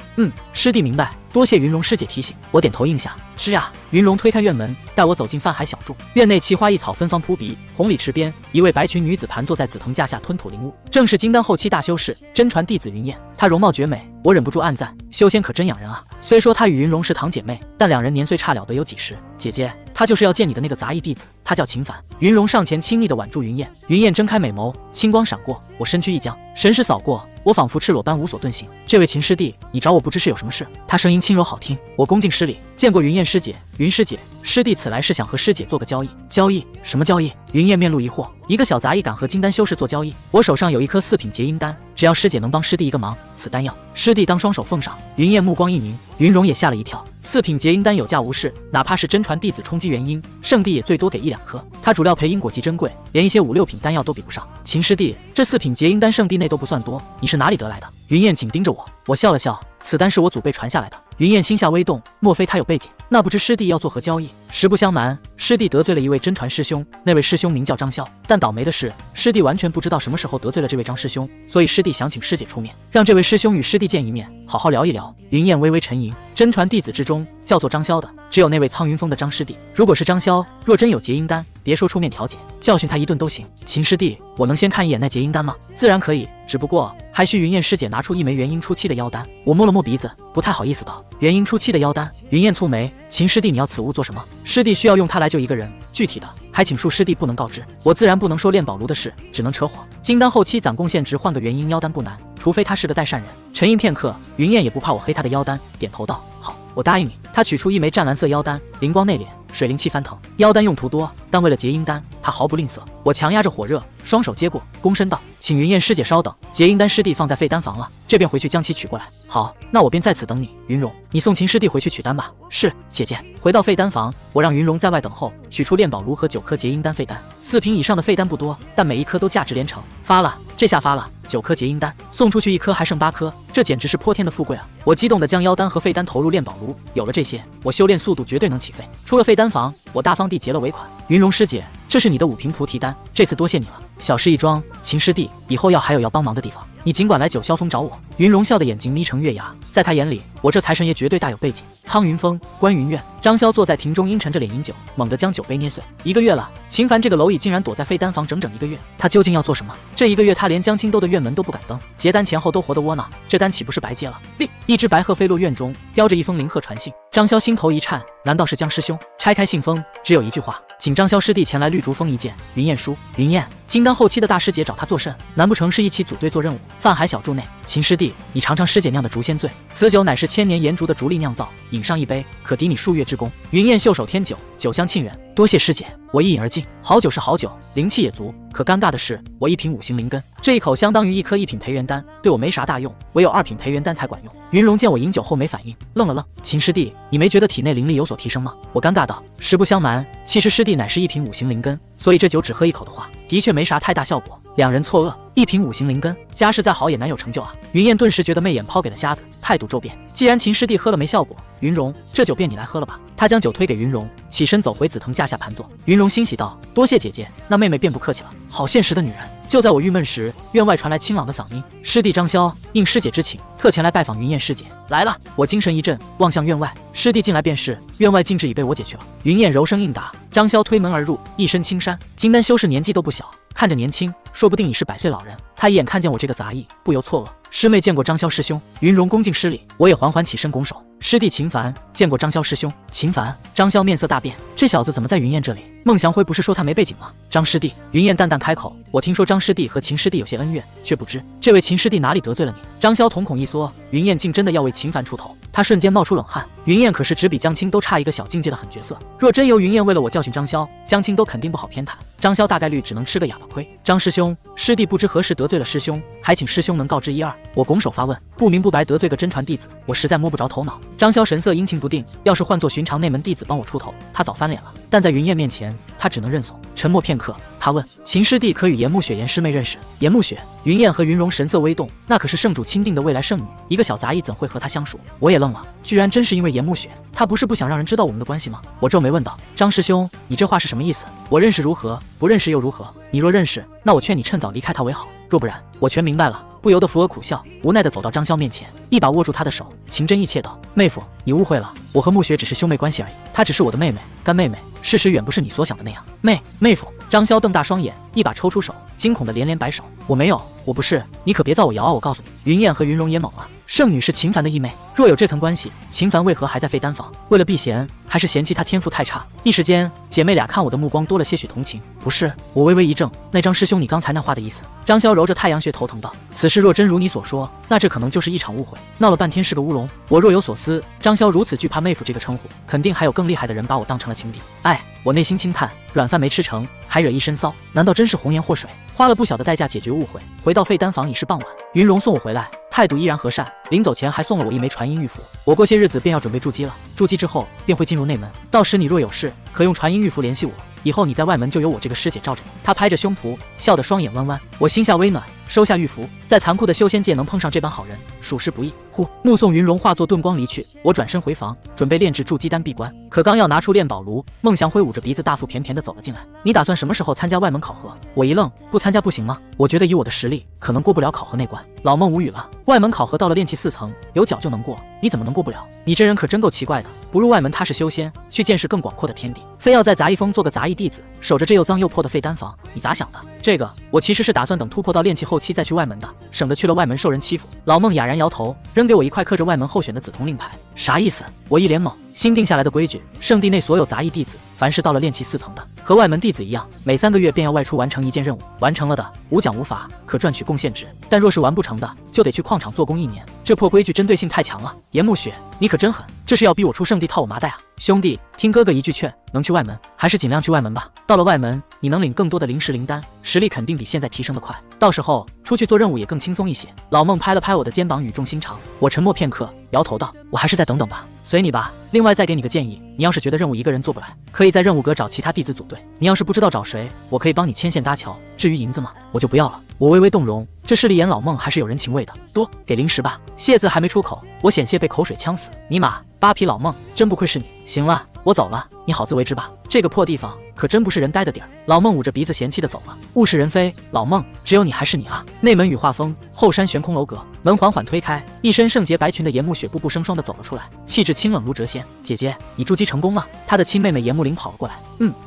师弟明白，多谢云容师姐提醒。我点头应下。是呀。云容推开院门，带我走进泛海小筑。院内奇花异草芬芳扑鼻，红里池边，一位白裙女子盘坐在紫藤架下吞吐灵物，正是金丹后期大修士真传弟子云燕。她容貌绝美，我忍不住暗赞：修仙可真养人啊！虽说她与云容是堂姐妹，但2人年岁差了得有几十。姐姐，她就是要见你的那个杂役弟子，他叫秦凡。云容上前亲昵地挽住云燕，云燕睁开美眸，青光闪过，我身躯一僵，神识扫过，我仿佛赤裸般无所遁形。这位秦师弟，你找我不知是有什么事？他声音轻柔好听。我恭敬施礼，见过云燕师姐。云师姐，师弟此来是想和师姐做个交易。交易？什么交易？云燕面露疑惑。一个小杂役敢和金丹修士做交易？我手上有一颗4品结阴丹，只要师姐能帮师弟一个忙，此丹药师弟当双手奉上。云燕目光一凝，云容也吓了一跳。4品结阴丹有价无市，哪怕是真传弟子冲击元婴，圣地也最多给1-2颗。它主料培因果极珍贵，连一些5-6品丹药都比不上。秦师弟，这4品结阴丹圣地内都不算多，你是哪里得来的？云燕紧盯着我，我笑了笑，此丹是我祖辈传下来的。云燕心下微动，莫非他有背景？那不知师弟要做何交易？实不相瞒，师弟得罪了一位真传师兄，那位师兄名叫张潇，但倒霉的是，师弟完全不知道什么时候得罪了这位张师兄，所以师弟想请师姐出面，让这位师兄与师弟见一面，好好聊一聊。云燕微微沉吟，真传弟子之中叫做张潇的，只有那位苍云峰的张师弟。如果是张潇，若真有结阴丹，别说出面调解，教训他一顿都行。秦师弟，我能先看一眼那结阴丹吗？自然可以，只不过还需云燕师姐拿出一枚元婴初期的妖丹。我摸了摸鼻子，不太好意思道：元婴初期的妖丹。云燕蹙眉，秦师弟，你要此物做什么？师弟需要用它来救一个人，具体的还请恕师弟不能告知。我自然不能说炼宝炉的事，只能扯谎。金丹后期攒贡献值换个元婴妖丹不难，除非他是个代善人。沉吟片刻，云燕也不怕我黑他的妖丹，点头道：好，我答应你。他取出一枚湛蓝色妖丹，灵光内敛，水灵气翻腾。妖丹用途多，但为了结阴丹，他毫不吝啬。我强压着火热，双手接过，躬身道：请云燕师姐稍等，结阴丹师弟放在废丹房了，这便回去将其取过来。好，那我便在此等你。云容，你送秦师弟回去取丹吧。是，姐姐。回到废丹房，我让云容在外等候，取出炼宝炉和9颗结阴丹废丹。4品以上的废丹不多，但每一颗都价值连城。发了，这下发了，9颗结阴丹，送出去1颗还剩8颗，这简直是泼天的富贵啊！我激动地将妖丹和废丹投入炼宝炉，有了这些，我修炼速度绝对能起飞。出了废丹房，我大方地结了尾款。云容师姐，这是你的5瓶菩提丹，这次多谢你了，小事一桩。秦师弟，以后还有要帮忙的地方，你尽管来九霄峰找我。云容笑的眼睛眯成月牙，在他眼里，我这财神爷绝对大有背景。苍云峰，关云院，张潇坐在庭中，阴沉着脸饮酒，猛地将酒杯捏碎。1个月了，秦凡这个蝼蚁竟然躲在废丹房整整1个月，他究竟要做什么？这1个月他连江青兜的院门都不敢登，结丹前后都活得窝囊，这丹岂不是白结了？一只白鹤飞落院中，叼着一封灵鹤传信。张潇心头一颤，难道是江师兄？拆开信封，只有一句话：请张潇师弟前来绿竹峰一见。云燕书，云燕，金丹后期的大师姐找他作甚？难不成是一起组队做任务？泛海小筑内，秦师弟，你尝尝师姐酿的竹仙醉，此酒乃是千年岩竹的竹力酿造，饮上一杯，可抵你数月之功。云燕袖手添酒，酒香沁人，多谢师姐。我一饮而尽，好酒是好酒，灵气也足，可尴尬的是，我1瓶5行灵根，这一口相当于1颗1品培元丹，对我没啥大用，唯有2品培元丹才管用。云容见我饮酒后没反应，愣了愣，秦师弟，你没觉得体内灵力有所提升吗？我尴尬道，实不相瞒，其实师弟乃是1瓶5行灵根，所以这酒只喝1口的话，的确没啥太大效果。两人错愕，1瓶5行灵根，家世再好也难有成就啊！云燕顿时觉得媚眼抛给了瞎子，态度骤变。既然秦师弟喝了没效果，云容，这酒便你来喝了吧。他将酒推给云容，起身走回紫藤架下盘坐。云容欣喜道：多谢姐姐，那妹妹便不客气了。好现实的女人。就在我郁闷时，院外传来清朗的嗓音：师弟张潇应师姐之请，特前来拜访云燕师姐。来了！我精神一振，望向院外，师弟进来便是。院外禁制已被我解去了。云燕柔声应答。张潇推门而入，一身青衫，金丹修士年纪都不小，看着年轻，说不定已是100岁老人。他一眼看见我这个杂役，不由错愕。师妹见过张潇师兄。云容恭敬施礼，我也缓缓起身拱手。师弟秦凡见过张潇师兄。秦凡，张潇面色大变，这小子怎么在云燕这里？孟祥辉不是说他没背景吗？张师弟，云燕淡淡开口，我听说张师弟和秦师弟有些恩怨，却不知这位秦师弟哪里得罪了你。张潇瞳孔一缩，云燕竟真的要为秦凡出头，他瞬间冒出冷汗。云燕可是只比江青都差一个小境界的狠角色，若真由云燕为了我教训张潇，江青都肯定不好偏袒，张潇大概率只能吃个哑巴亏。张师兄，师弟不知何时得罪了师兄，还请师兄能告知一二。我拱手发问，不明不白得罪个真传弟子，我实在摸不着头脑。张潇神色阴晴不定，要是换作寻常内门弟子帮我出头，他早翻脸了，但在云燕面前，他只能认怂。沉默片刻，他问秦师弟可与严慕雪严师妹认识？严慕雪，云燕和云容神色微动，那可是圣主钦定的未来圣女，一个小杂役怎会和她相熟？我也愣了，居然真是因为严慕雪，她不是不想让人知道我们的关系吗？我皱眉问道，张师兄，你这话是什么意思？我认识如何，不认识又如何？你若认识，那我劝你趁早离开她为好，若不然，我全明白了。不由得扶额苦笑，无奈地走到张潇面前，一把握住他的手，情真意切道：“妹夫，你误会了，我和慕雪只是兄妹关系而已，她只是我的妹妹，干妹妹。事实远不是你所想的那样。”妹夫，张潇瞪大双眼，一把抽出手，惊恐的连连摆手：“我没有，我不是，你可别造我谣啊！我告诉你。”云燕和云容也懵了，圣女是秦凡的义妹，若有这层关系，秦凡为何还在废丹房？为了避嫌，还是嫌弃她天赋太差？一时间，姐妹俩看我的目光多了些许同情。不是，我微微一怔，那张师兄，你刚才那话的意思？张潇揉着太阳穴头疼道：“此事若真如你所说，那这可能就是一场误会，闹了半天是个乌龙。我若有所思，张潇如此惧怕妹夫这个称呼，肯定还有更厉害的人把我当成了情敌。哎，我内心轻叹，软饭没吃成，还惹一身骚，难道真是红颜祸水？花了不小的代价解决误会，回到废丹房已是傍晚。云容送我回来，态度依然和善，临走前还送了我一枚传音玉符。我过些日子便要准备筑基了，筑基之后便会进入内门，到时你若有事，可用传音玉符联系我。以后你在外门就有我这个师姐罩着你。”他拍着胸脯，笑得双眼弯弯。我心下微暖，收下玉符。在残酷的修仙界能碰上这般好人，属实不易。呼，目送云容化作遁光离去，我转身回房，准备炼制筑基丹闭关。可刚要拿出炼宝炉，孟祥辉捂着鼻子大腹便便地走了进来。“你打算什么时候参加外门考核？”我一愣，不参加不行吗？我觉得以我的实力，可能过不了考核那关。老孟无语了，外门考核到了炼气4层，有脚就能过，你怎么能过不了？你这人可真够奇怪的，不入外门踏实修仙，去见识更广阔的天地，非要在杂役峰做个杂役弟子，守着这又脏又破的废丹房，你咋想的？这个我其实是打算等突破到炼气后期再去外门的，省得去了外门受人欺负。老孟哑然摇头，扔给我一块刻着外门候选的紫铜令牌。啥意思？我一脸懵。新定下来的规矩，圣地内所有杂役弟子，凡是到了炼气4层的，和外门弟子一样，每3个月便要外出完成一件任务，完成了的无奖无罚，可赚取贡献值，但若是完不成的，就得去矿场做工1年。这破规矩针对性太强了。严慕雪，你可真狠，这是要逼我出圣地套我麻袋啊！兄弟，听哥哥一句劝，能去外门还是尽量去外门吧。到了外门，你能领更多的灵石灵丹，实力肯定比现在提升得快，到时候出去做任务也更轻松一些。老孟拍了拍我的肩膀，语重心长。我沉默片刻，摇头道：“我还是再等等吧，随你吧。另外再给你个建议，你要是觉得任务一个人做不来，可以在任务阁找其他弟子组队。你要是不知道找谁，我可以帮你牵线搭桥。至于银子嘛，我就不要了。”我微微动容，这势利眼老孟还是有人情味的。多给零食吧。谢字还没出口，我险些被口水呛死。尼玛，扒皮老孟，真不愧是你。行了，我走了，你好自为之吧。这个破地方可真不是人待的地儿。老孟捂着鼻子嫌弃的走了。物是人非，老孟，只有你还是你啊。内门羽化风，后山悬空楼阁，门缓缓推开，一身圣洁白裙的严慕雪步步生霜的走了出来，气质清冷如谪仙。姐姐，你筑基成功了。她的亲妹妹严慕灵跑了过来。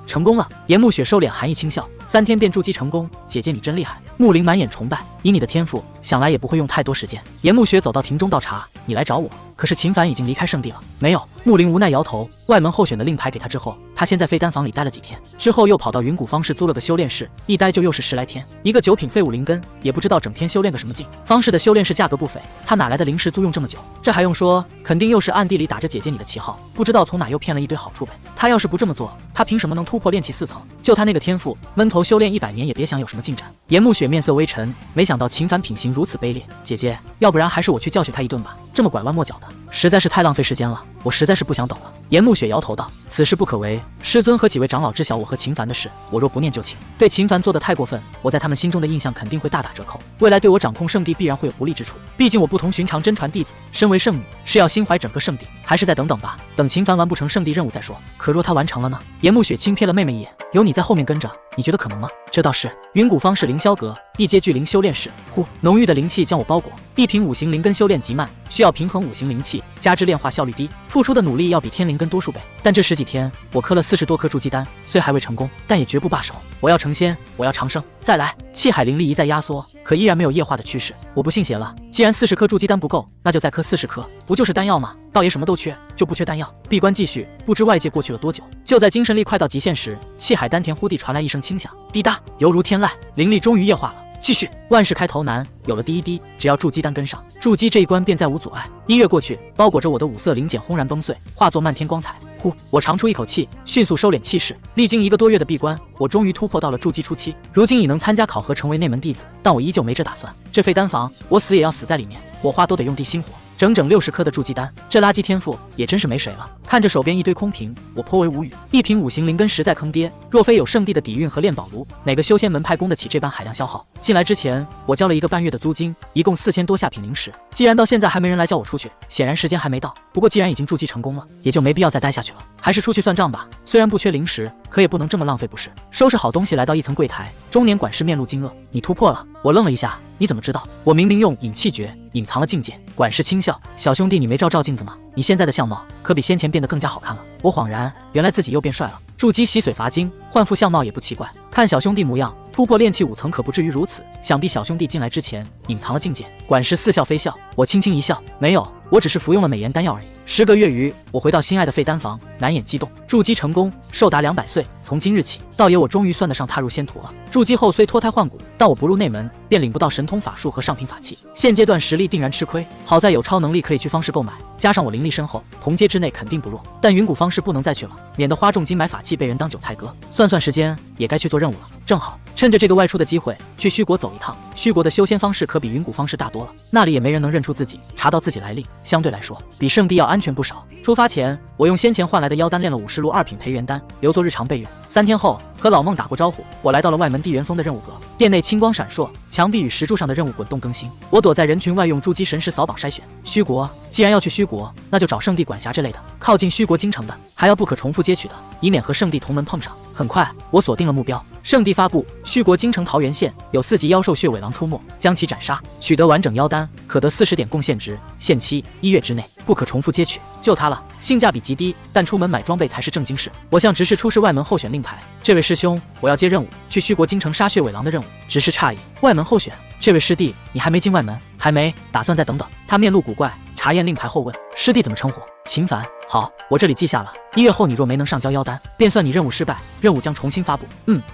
成功了。严慕雪收敛寒意轻笑，3天便筑基成功，姐姐你真厉害。慕灵满眼崇拜，以你的天赋，想来也不会用太多时间。严慕雪走到庭中倒茶，你来找我，可是秦凡已经离开圣地了。没有。慕灵无奈摇头。外门候选的令牌给他之后，他先在废丹房里待了几天，之后又跑到云谷方氏租了个修炼室，一待就又是10来天。一个9品废物灵根，也不知道整天修炼个什么劲。方氏的修炼室价格不菲，他哪来的灵石租用这么久？这还用说，肯定又是暗地里打着姐姐你的旗号，不知道从哪又骗了一堆好处呗。他要是不这么做，他凭什么能突破炼气4层？就他那个天赋，闷头修炼100年也别想有什么进展。严慕雪面色微沉，没想到秦凡品行如此卑劣。姐姐，要不然还是我去教训他一顿吧，这么拐弯抹角的，实在是太浪费时间了，我实在是不想等了。严慕雪摇头道：“此事不可为，师尊和几位长老知晓我和秦凡的事，我若不念旧情，对秦凡做得太过分，我在他们心中的印象肯定会大打折扣，未来对我掌控圣地必然会有不利之处。毕竟我不同寻常真传弟子，身为圣女，是要心怀整个圣地，还是再等等吧，等秦凡完不成圣地任务再说。可若他完成了呢？”严慕雪轻瞥了妹妹一眼：“有你在后面跟着，你觉得可能吗？”这倒是。云谷方是凌霄阁，一阶巨灵修炼室。呼，浓郁的灵气将我包裹。一品5行灵根修炼极慢，需要平衡5行灵气，加之炼化效率低，付出的努力要比天灵根多数倍。但这10几天，我磕了40多颗筑基丹，虽还未成功，但也绝不罢手。我要成仙，我要长生。再来，气海灵力一再压缩，可依然没有液化的趋势。我不信邪了，既然40颗筑基丹不够，那就再磕40颗，不就是丹药吗？道爷什么都缺，就不缺丹药。闭关继续，不知外界过去了多久。就在精神力快到极限时，气海丹田忽地传来一声轻响，滴答，犹如天籁，灵力终于液化了。继续。万事开头难，有了第一滴，只要筑基丹跟上，筑基这一关便再无阻碍。1月过去，包裹着我的5色灵茧轰然崩碎，化作漫天光彩。呼，我长出一口气，迅速收敛气势。历经1个多月的闭关，我终于突破到了筑基初期，如今已能参加考核，成为内门弟子。但我依旧没这打算，这废丹房，我死也要死在里面，火花都得用地心火。整整60颗的筑基丹，这垃圾天赋也真是没谁了。看着手边一堆空瓶，我颇为无语。一瓶5行灵根实在坑爹，若非有圣地的底蕴和炼宝炉，哪个修仙门派供得起这般海量消耗？进来之前，我交了1个半月的租金，一共4000多下品灵石。既然到现在还没人来叫我出去，显然时间还没到。不过既然已经筑基成功了，也就没必要再待下去了，还是出去算账吧。虽然不缺灵石，可也不能这么浪费，不是？收拾好东西，来到一层柜台，中年管事面露惊愕：“你突破了？”我愣了一下，你怎么知道？我明明用隐气诀隐藏了境界。管事轻笑：“小兄弟，你没照镜子吗？你现在的相貌可比先前变得更加好看了。”我恍然，原来自己又变帅了。筑基洗髓伐精，换副相貌也不奇怪。看小兄弟模样，突破炼气5层可不至于如此。想必小兄弟进来之前隐藏了境界。管事似笑非笑，我轻轻一笑：“没有，我只是服用了美颜丹药而已。”10个月余，我回到心爱的废丹房，难掩激动。筑基成功，寿达200岁。从今日起，道爷我终于算得上踏入仙途了。筑基后虽脱胎换骨，但我不入内门，便领不到神通法术和上品法器。现阶段实力定然吃亏。好在有超能力可以去方氏购买，加上我灵力深厚，同阶之内肯定不弱。但云谷方氏不能再去了，免得花重金买法器被人当韭菜割。算算时间，也该去做任务了。正好趁着这个外出的机会，去虚国走一趟。虚国的修仙方式可比云谷方式大多了，那里也没人能认出自己，查到自己来历，相对来说比圣地要安全不少。出发前，我用先前换来的妖丹炼了50炉2品培元丹，留作日常备用。3天后，和老孟打过招呼，我来到了外门地元峰的任务阁。殿内青光闪烁，墙壁与石柱上的任务滚动更新。我躲在人群外，用筑基神石扫榜筛选。虚国，既然要去虚国，那就找圣地管辖之类的，靠近虚国京城的，还要不可重复接取的，以免和圣地同门碰上。很快，我锁定了目标。圣地发布：虚国京城桃源县有4级妖兽血尾狼出没，将其斩杀。取得完整妖丹，可得40点贡献值，限期1月之内，不可重复接取。就它了，性价比极低，但出门买装备才是正经事。我向执事出示外门候选令牌：这位师兄，我要接任务，去虚国京城杀血尾狼的任务。执事诧异：外门候选？这位师弟，你还没进外门？还没，打算再等等。他面露古怪，查验令牌后问：师弟怎么称呼？秦凡。好，我这里记下了。1月后你若没能上交妖丹，便算你任务失败，任务将重新发布。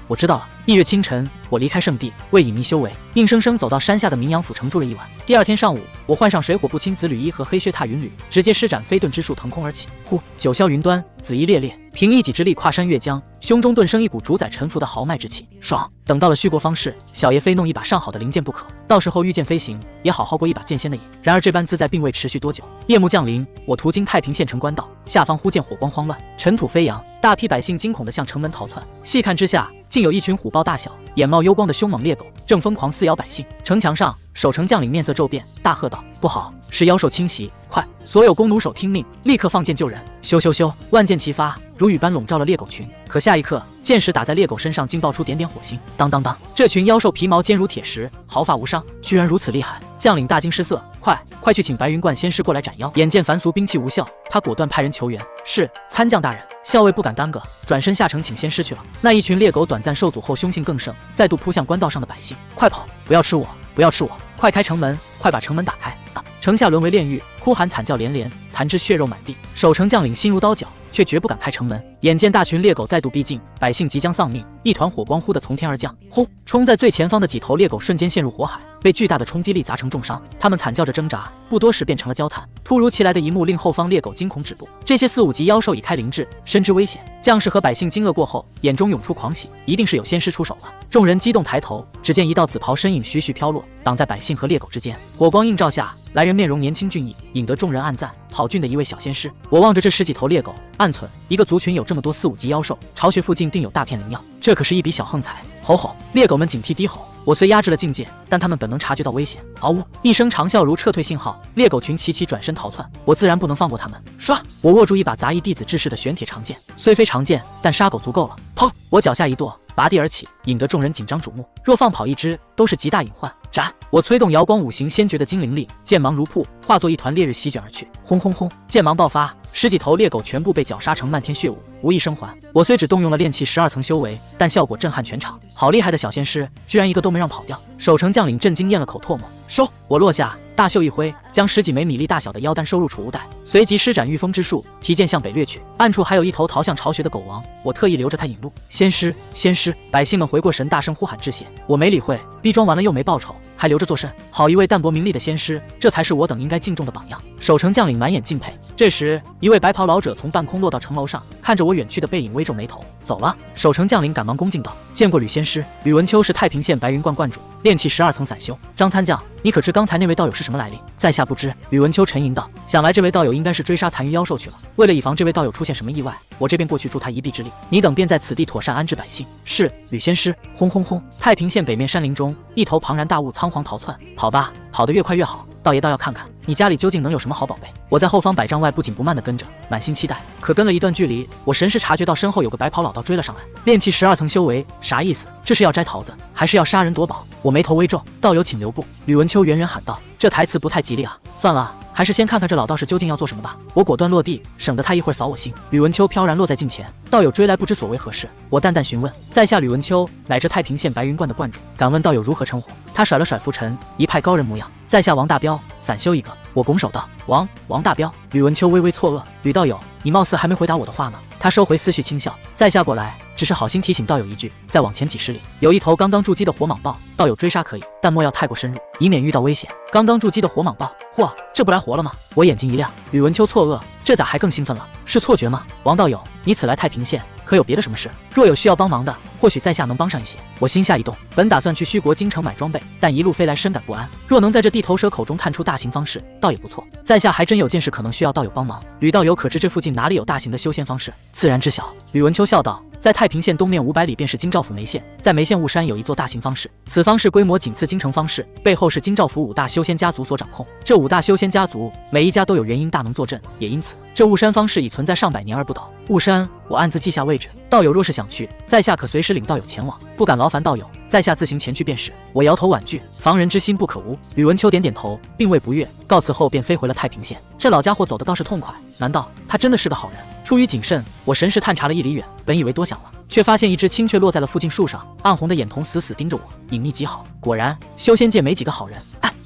我知道了。1月清晨，我离开圣地，为隐秘修为，硬生生走到山下的名扬府城住了一晚。第2天上午，我换上水火不侵紫履衣和黑靴踏云履，直接施展飞遁之术腾空而起。呼，九霄云端，紫衣烈烈，凭一己之力跨山越江，胸中顿生一股主宰臣服的豪迈之气。爽！等到了虚国方士，小爷非弄一把上好的灵剑不可。到时候御剑飞行，也好好过一把剑仙的瘾。然而这般自在并未持续多久。夜幕降临，我途经太平县城官道，下方忽见火光慌乱，尘土飞扬，大批百姓惊恐地向城门逃窜。细看之下，竟有一群虎豹大小、眼冒幽光的凶猛猎狗，正疯狂撕咬百姓。城墙上，守城将领面色骤变，大喝道：“不好，是妖兽侵袭！快，所有弓弩手听命，立刻放箭救人！”咻咻咻，万箭齐发，如雨般笼罩了猎狗群。可下一刻，箭矢打在猎狗身上，竟爆出点点火星。当当当，这群妖兽皮毛坚如铁石，毫发无伤，居然如此厉害！将领大惊失色，快去请白云观仙师过来斩妖！眼见凡俗兵器无效，他果断派人求援。是，参将大人。校尉不敢耽搁，转身下城请仙师去了。那一群猎狗短暂受阻后，凶性更盛，再度扑向官道上的百姓。快跑！不要吃我！不要吃我！快开城门！快把城门打开！城下沦为炼狱，哭喊惨叫连连，残肢血肉满地。守城将领心如刀绞，却绝不敢开城门。眼见大群猎狗再度逼近，百姓即将丧命，一团火光忽地从天而降，轰！冲在最前方的几头猎狗瞬间陷入火海，被巨大的冲击力砸成重伤。他们惨叫着挣扎，不多时变成了焦炭。突如其来的一幕令后方猎狗惊恐止步。这些4、5级妖兽已开灵智，深知危险。将士和百姓惊愕过后，眼中涌出狂喜，一定是有仙师出手了。众人激动抬头，只见一道紫袍身影徐徐飘落，挡在百姓和猎狗之间。火光映照下，来人面容年轻俊逸，引得众人暗赞：好俊的一位小仙师。我望着这10几头猎狗，暗忖：一个族群有这么多4、5级妖兽，巢穴附近定有大片灵药，这可是一笔小横财。吼吼！猎狗们警惕低吼。我虽压制了境界，但他们本能察觉到危险。嗷呜！一声长啸如撤退信号，猎狗群齐齐转身逃窜。我自然不能放过他们。唰！我握住一把杂役弟子制式的玄铁长剑，虽非长剑，但杀狗足够了。砰！我脚下一跺，拔地而起，引得众人紧张瞩目。若放跑一只，都是极大隐患。斩！我催动瑶光5行先觉的精灵力，剑芒如瀑，化作一团烈日席卷而去。轰轰轰！剑芒爆发，10几头猎狗全部被绞杀成漫天血雾，无一生还。我虽只动用了炼气12层修为，但效果震撼全场。好厉害的小仙师，居然一个都没让跑掉。守城将领震惊咽了口唾沫。收！我落下，大袖一挥，将10几枚米粒大小的妖丹收入储物袋，随即施展御风之术，提剑向北掠去。暗处还有一头逃向巢穴的狗王，我特意留着它引路。仙师，仙师！百姓们回过神，大声呼喊致谢。我没理会，逼装完了又没报酬，还留着作甚？好一位淡泊名利的仙师，这才是我等应该敬重的榜样。守城将领满眼敬佩。这时，一位白袍老者从半空落到城楼上，看着我远去的背影，微皱眉头。走了。守城将领赶忙恭敬道：“见过吕仙师。”吕文秋是太平县白云观观主，炼气12层散修。张参将，你可知刚才那位道友是什么来历？在下不知。吕文秋沉吟道：“想来这位道友应该是追杀残余妖兽去了。为了以防这位道友出现什么意外，我这边过去助他一臂之力。你等便在此地妥善安置百姓。”是，吕仙师。轰轰轰！太平县北面山林中，一头庞然大物仓皇逃窜。跑吧，跑得越快越好。道爷倒要看看你家里究竟能有什么好宝贝。我在后方100丈外不紧不慢地跟着，满心期待。可跟了一段距离，我神识察觉到身后有个白袍老道追了上来。炼气12层修为，啥意思？这是要摘桃子，还是要杀人夺宝？我眉头微皱，道友请留步。吕文秋远远喊道：“这台词不太吉利啊，算了。”还是先看看这老道士究竟要做什么吧。我果断落地，省得他一会儿扫我心。吕文秋飘然落在近前，道友追来不知所为何事。我淡淡询问，在下吕文秋，乃这太平县白云观的观主，敢问道友如何称呼？他甩了甩拂尘，一派高人模样。在下王大彪，散修一个。我拱手道：“王大彪。”吕文秋微微错愕，吕道友，你貌似还没回答我的话呢。他收回思绪轻笑，在下过来只是好心提醒道友一句，再往前几十里有一头刚刚筑基的火蟒豹，道友追杀可以，但莫要太过深入，以免遇到危险。刚刚筑基的火蟒豹，嚯，这不来活了吗？我眼睛一亮。吕文秋错愕，这咋还更兴奋了？是错觉吗？王道友，你此来太平县可有别的什么事？若有需要帮忙的，或许在下能帮上一些。我心下一动，本打算去虚国京城买装备，但一路飞来深感不安，若能在这地头蛇口中探出大型方式，倒也不错。在下还真有件事可能需要道友帮忙。吕道友可知这附近哪里有大型的修仙方式？自然知晓。吕文秋笑道，在太平县东面500里便是京兆府梅县，在梅县雾山有一座大型方室，此方室规模仅次京城方室，背后是京兆府5大修仙家族所掌控。这5大修仙家族每一家都有元婴大能坐镇，也因此这雾山方室已存在上百年而不倒。雾山，我暗自记下位置，道友若是想去，在下可随时领道友前往，不敢劳烦道友，在下自行前去便是。我摇头婉拒，防人之心不可无。吕文秋点点头，并未不悦，告辞后便飞回了太平县。这老家伙走得倒是痛快，难道他真的是个好人？出于谨慎，我神识探查了1里远，本以为多想了，却发现一只青雀落在了附近树上，暗红的眼瞳死死盯着我，隐秘极好。果然，修仙界没几个好人。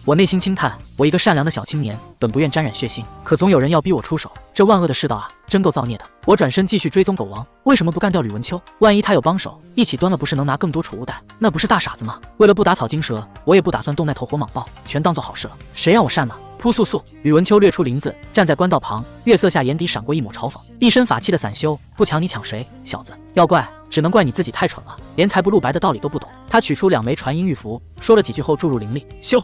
我内心轻叹，我一个善良的小青年，本不愿沾染血腥，可总有人要逼我出手，这万恶的世道啊，真够造孽的。我转身继续追踪狗王，为什么不干掉吕文秋？万一他有帮手，一起端了不是能拿更多储物袋？那不是大傻子吗？为了不打草惊蛇，我也不打算动那头火蟒豹，全当做好事了。谁让我善呢？扑簌簌！吕文秋掠出林子，站在官道旁，月色下眼底闪过一抹嘲讽。一身法器的散修，不抢你抢谁？小子，要怪只能怪你自己太蠢了，连财不露白的道理都不懂。他取出2枚传音玉符，说了几句后注入灵力，咻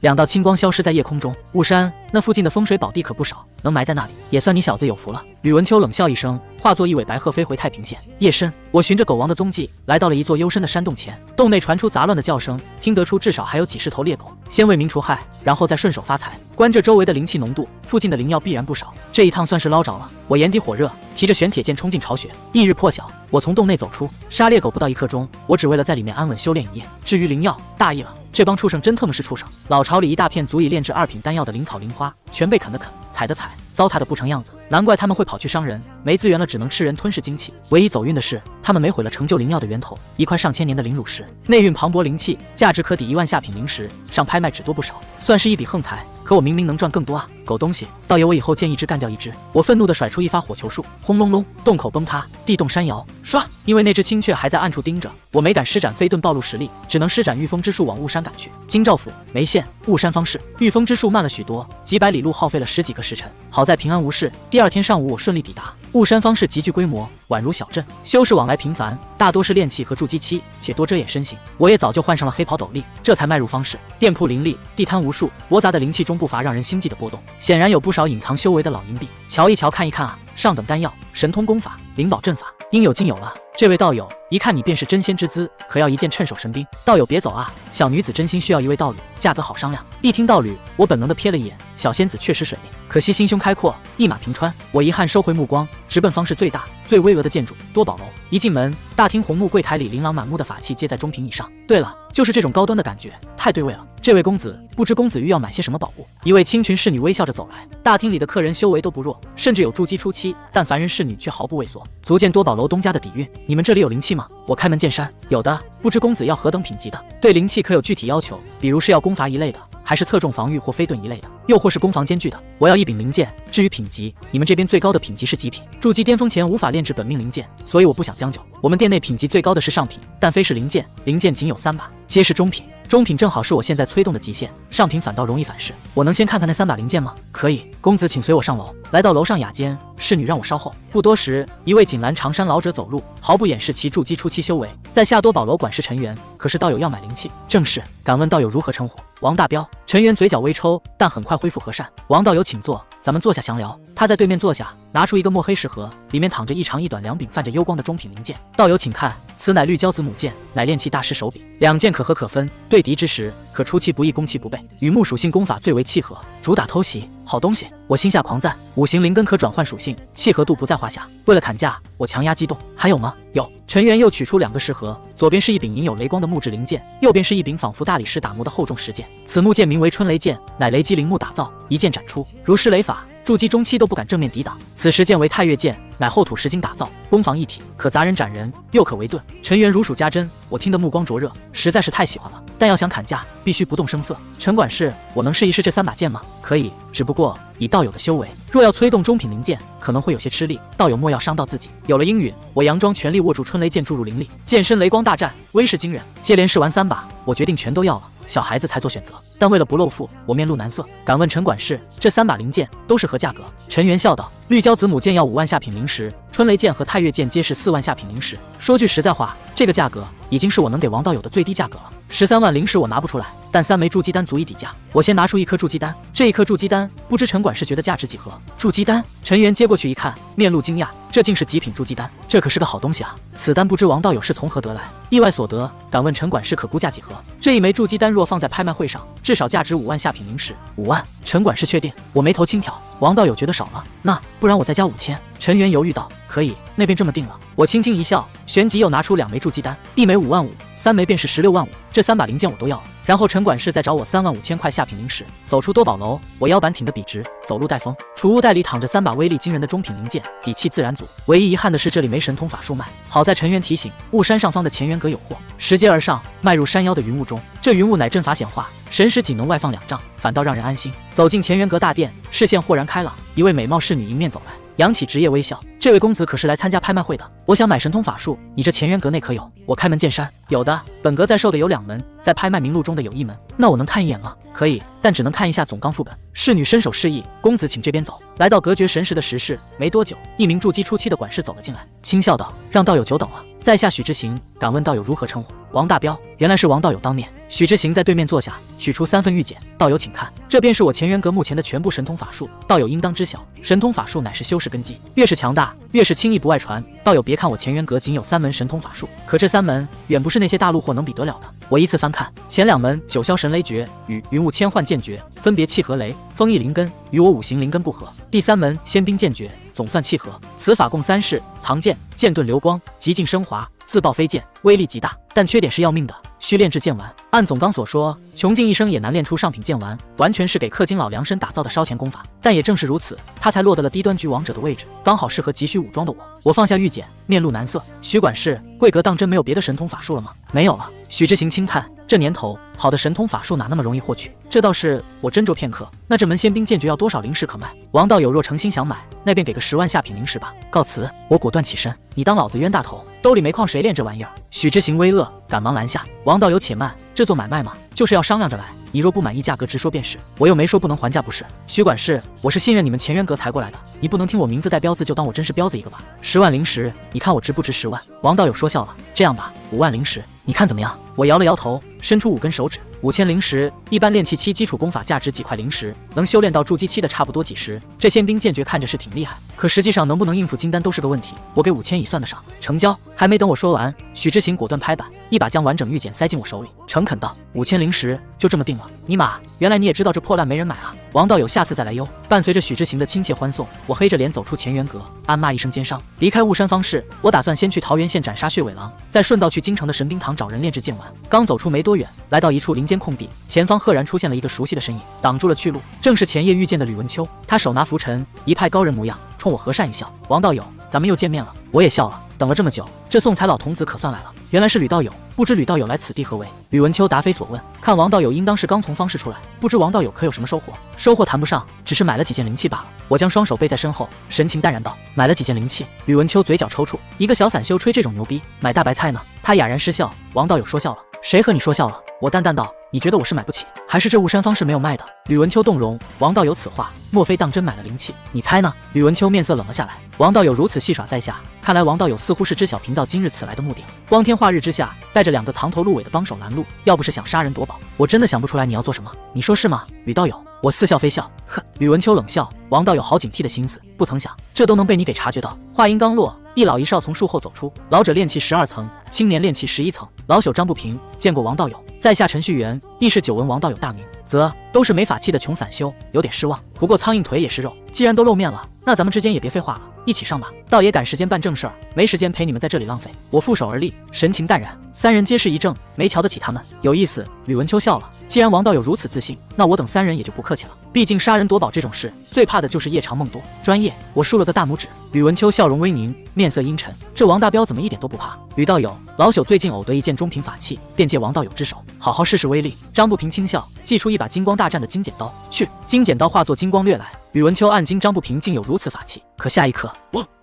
，2道青光消失在夜空中。雾山那附近的风水宝地可不少，能埋在那里，也算你小子有福了。吕文秋冷笑一声，化作一尾白鹤飞回太平县。夜深，我循着狗王的踪迹，来到了一座幽深的山洞前，洞内传出杂乱的叫声，听得出至少还有几十头猎狗。先为民除害，然后再顺手发财。观这周围的灵气浓度，附近的灵药必然不少，这一趟算是捞着了。我眼底火热，提着玄铁剑冲进巢穴。翌日破晓，我从洞内走出，杀猎狗不到1刻钟，我只为了在里面安稳修炼一夜。至于灵药，大意了，这帮畜生真特么是畜生！老巢里一大片足以炼制2品丹药的灵草灵花，全被啃的啃，踩的踩，糟蹋的不成样子。难怪他们会跑去伤人，没资源了只能吃人吞噬精气。唯一走运的是，他们没毁了成就灵药的源头，一块上千年的灵乳石，内蕴磅礴灵气，价值可抵1万下品灵石，上拍卖只多不少，算是一笔横财。可我明明能赚更多啊！狗东西，道爷我以后见一只干掉一只。我愤怒地甩出一发火球术，轰隆隆，洞口崩塌，地动山摇。唰！因为那只青雀还在暗处盯着，我没敢施展飞遁暴露实力，只能施展御风之术往雾山赶去。京兆府、梅县、雾山方室，御风之术慢了许多，几百里路耗费了10几个时辰。好在平安无事，第2天上午我顺利抵达。雾山方室极具规模，宛如小镇，修士往来频繁，大多是炼器和筑基期，且多遮掩身形。我也早就换上了黑袍斗笠，这才迈入方室。店铺林立，地摊无数，驳杂的灵气中不乏让人心悸的波动，显然有不少隐藏修为的老阴币。瞧一瞧，看一看啊，上等丹药、神通功法、灵宝阵法，应有尽有了。这位道友，一看你便是真仙之姿，可要一件趁手神兵。道友别走啊，小女子真心需要一位道侣，价格好商量。一听道侣，我本能的瞥了一眼，小仙子确实水灵，可惜心胸开阔，一马平川。我遗憾收回目光，直奔方室最大最巍峨的建筑多宝楼。一进门，大厅红木柜台里琳琅满目的法器皆在中品以上。对了，就是这种高端的感觉，太对味了。这位公子，不知公子欲要买些什么宝物？一位清群侍女微笑着走来。大厅里的客人修为都不弱，甚至有筑基初期，但凡人侍女却毫不畏缩，足见多宝楼东家的底蕴。你们这里有灵气吗？我开门见山，有的。不知公子要何等品级的？对灵气可有具体要求？比如是要功法一类的，还是侧重防御或飞盾一类的，又或是攻防兼具的？我要一柄零件。至于品级，你们这边最高的品级是极品，筑基巅峰前无法炼制本命零件，所以我不想将就。我们店内品级最高的是上品，但非是零件，零件仅有3把，皆是中品。中品正好是我现在催动的极限，上品反倒容易反噬。我能先看看那3把零件吗？可以，公子请随我上楼。来到楼上雅间，侍女让我稍后。不多时，一位锦蓝长衫老者走入，毫不掩饰其筑基初期修为，在夏多宝楼管事陈元。可是道友要买灵器，正是，敢问道友如何称呼？王大彪。陈元嘴角微抽，但很快恢复和善。王道友请坐，咱们坐下详聊。他在对面坐下，拿出一个墨黑石盒，里面躺着一长一短2柄泛着幽光的中品灵剑。道友请看，此乃绿胶子母剑，乃炼器大师手笔。2件可合可分，对敌之时可出其不意，攻其不备，与木属性功法最为契合，主打偷袭。好东西，我心下狂赞。5行灵根可转换属性，契合度不在话下。为了砍价，我强压激动。还有吗？有。陈元又取出2个石盒，左边是一柄隐有雷光的木质灵剑，右边是一柄仿佛大理石打磨的厚重石剑。此木剑名为春雷剑，乃雷击灵木打造，一剑斩出，如施雷法，筑基中期都不敢正面抵挡。此石剑为太岳剑，乃厚土石晶打造，攻防一体，可砸人斩人，又可为盾。陈元如数家珍，我听得目光灼热，实在是太喜欢了。但要想砍价，必须不动声色。陈管事，我能试一试这3把剑吗？可以，只不过以道友的修为，若要催动中品灵剑，可能会有些吃力，道友莫要伤到自己。有了应允，我佯装全力握住春雷剑注入灵力，剑身雷光大战，威势惊人。接连试完3把，我决定全都要了。小孩子才做选择，但为了不露富，我面露难色。敢问陈管事，这3把灵剑都是何价格？陈元笑道：绿胶子母剑要5万下品灵石，春雷剑和太岳剑皆是4万下品灵石。说句实在话，这个价格已经是我能给王道友的最低价格了。13万灵石我拿不出来，但3枚筑基丹足以抵价。我先拿出1颗筑基丹，这1颗筑基丹，不知陈管事觉得价值几何？筑基丹，陈元接过去一看，面露惊讶，这竟是极品筑基丹，这可是个好东西啊！此丹不知王道友是从何得来，意外所得。敢问陈管事可估价几何？这1枚筑基丹若放在拍卖会上，至少价值5万下品灵石。5万？陈管事确定？我眉头轻挑。王道友觉得少了，那不然我再加5000。陈元犹豫道：可以，那便这么定了。我轻轻一笑，旋即又拿出2枚筑基丹，1枚5万5。3枚便是16万5，这3把零件我都要了。然后陈管事再找我3万5千块下品灵石。走出多宝楼，我腰板挺得笔直，走路带风。储物袋里躺着3把威力惊人的中品灵剑，底气自然足。唯一遗憾的是这里没神通法术卖。好在陈元提醒，雾山上方的乾元阁有货。拾阶而上，迈入山腰的云雾中，这云雾乃阵法显化，神识仅能外放2丈，反倒让人安心。走进乾元阁大殿，视线豁然开朗，一位美貌侍女迎面走来。扬起职业微笑，这位公子可是来参加拍卖会的？我想买神通法术，你这乾元阁内可有？我开门见山，有的。本阁在售的有2门，在拍卖名录中的有1门。那我能看一眼吗？可以，但只能看一下总纲副本。侍女伸手示意，公子请这边走。来到隔绝神识的石室，没多久，一名筑基初期的管事走了进来，轻笑道：让道友久等了。在下许之行，敢问道友如何称呼？王大彪。原来是王道友当面。许之行在对面坐下，取出3份玉简，道友请看，这便是我乾元阁目前的全部神通法术，道友应当知晓，神通法术乃是修士根基，越是强大，越是轻易不外传。道友别看我乾元阁仅有3门神通法术，可这3门远不是那些大陆货能比得了的。我依次翻看，前2门九霄神雷诀与云雾千幻剑诀，分别契合雷、风翼灵根，与我5行灵根不合。第3门仙兵剑诀总算契合，此法共3式：藏剑、剑盾流光、极尽升华、自爆飞剑，威力极大，但缺点是要命的，需炼制剑丸。按总纲所说，穷尽一生也难炼出上品剑丸，完全是给氪金老量身打造的烧钱功法。但也正是如此，他才落得了低端局王者的位置，刚好适合急需武装的我。我放下玉简，面露难色。许管事，贵阁当真没有别的神通法术了吗？没有了。许之行轻叹，这年头好的神通法术哪那么容易获取？这倒是。我斟酌片刻，那这门仙兵剑诀要多少灵石可卖？王道友若诚心想买，那便给个10万下品灵石吧。告辞。我果断起身，你当老子冤大头？兜里没矿谁炼这玩意儿？许之行微愕，赶忙拦下。王道友且慢，这做买卖嘛，就是要商量着来。你若不满意价格，直说便是。我又没说不能还价，不是？许管事，我是信任你们乾元阁才过来的，你不能听我名字带彪字就当我真是彪子一个吧？10万灵石，你看我值不值10万？王道友说笑了，这样吧，5万灵石，你看怎么样？我摇了摇头，伸出5根手指。5000灵石，一般炼器期基础功法价值几块灵石，能修炼到筑基期的差不多几十。这仙兵剑诀看着是挺厉害，可实际上能不能应付金丹都是个问题。我给5000已算得上，成交。还没等我说完，许之行果断拍板，一把将完整玉简塞进我手里，诚恳道：5000灵石就这么定了。尼玛，原来你也知道这破烂没人买啊！王道友下次再来哟。伴随着许之行的亲切欢送，我黑着脸走出乾元阁，暗骂一声奸商，离开雾山方士。我打算先去桃源县斩杀血尾狼，再顺道去京城的神兵堂找人炼制剑丸。刚走出没多远，来到一处林间空地，前方赫然出现了一个熟悉的身影，挡住了去路。正是前夜遇见的吕文秋，他手拿拂尘，一派高人模样，冲我和善一笑：王道友，咱们又见面了。我也笑了，等了这么久，这送财老头子可算来了。原来是吕道友，不知吕道友来此地何为？吕文秋答非所问，看王道友应当是刚从方氏出来，不知王道友可有什么收获？收获谈不上，只是买了几件灵器罢了。我将双手背在身后，神情淡然道：买了几件灵器？吕文秋嘴角抽搐，一个小散修吹这种牛逼，买大白菜呢？他哑然失笑。王道友说笑了，谁和你说笑了？我淡淡道：你觉得我是买不起，还是这雾山方是没有卖的？吕文秋动容，王道友此话莫非当真买了灵器？你猜呢？吕文秋面色冷了下来。王道友如此戏耍在下，看来王道友似乎是知晓贫道今日此来的目的。光天化日之下，带着2个藏头露尾的帮手拦路，要不是想杀人夺宝，我真的想不出来你要做什么。你说是吗，吕道友？我似笑非笑，呵。吕文秋冷笑，王道友好警惕的心思，不曾想这都能被你给察觉到。话音刚落，一老一少从树后走出，老者炼气12层，青年炼气11层。老朽张不平见过王道友，在下程序员，亦是久闻王道友大名，则都是没法器的穷散修，有点失望。不过苍蝇腿也是肉，既然都露面了，那咱们之间也别废话了，一起上吧。道爷赶时间办正事儿，没时间陪你们在这里浪费。我负手而立，神情淡然。3人皆是一怔，没瞧得起他们，有意思。吕文秋笑了，既然王道友如此自信，那我等3人也就不客气了。毕竟杀人夺宝这种事，最怕的就是夜长梦多。专业，我竖了个大拇指。吕文秋笑容微凝，面色阴沉。这王大彪怎么一点都不怕？吕道友，老朽最近偶得一件中品法器，便借王道友之手，好好试试威力。张不平轻笑，祭出一把金光大战的金剪刀。去！金剪刀化作金光掠来。吕文秋暗惊张不平竟有如此法器，可下一刻，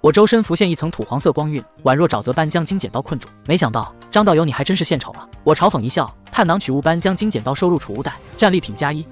我周身浮现一层土黄色光晕，宛若沼泽般将金剪刀困住。没想到张道友你还真是献丑了。我嘲讽一笑，探囊取物般将金剪刀收入储物袋，战利品加1。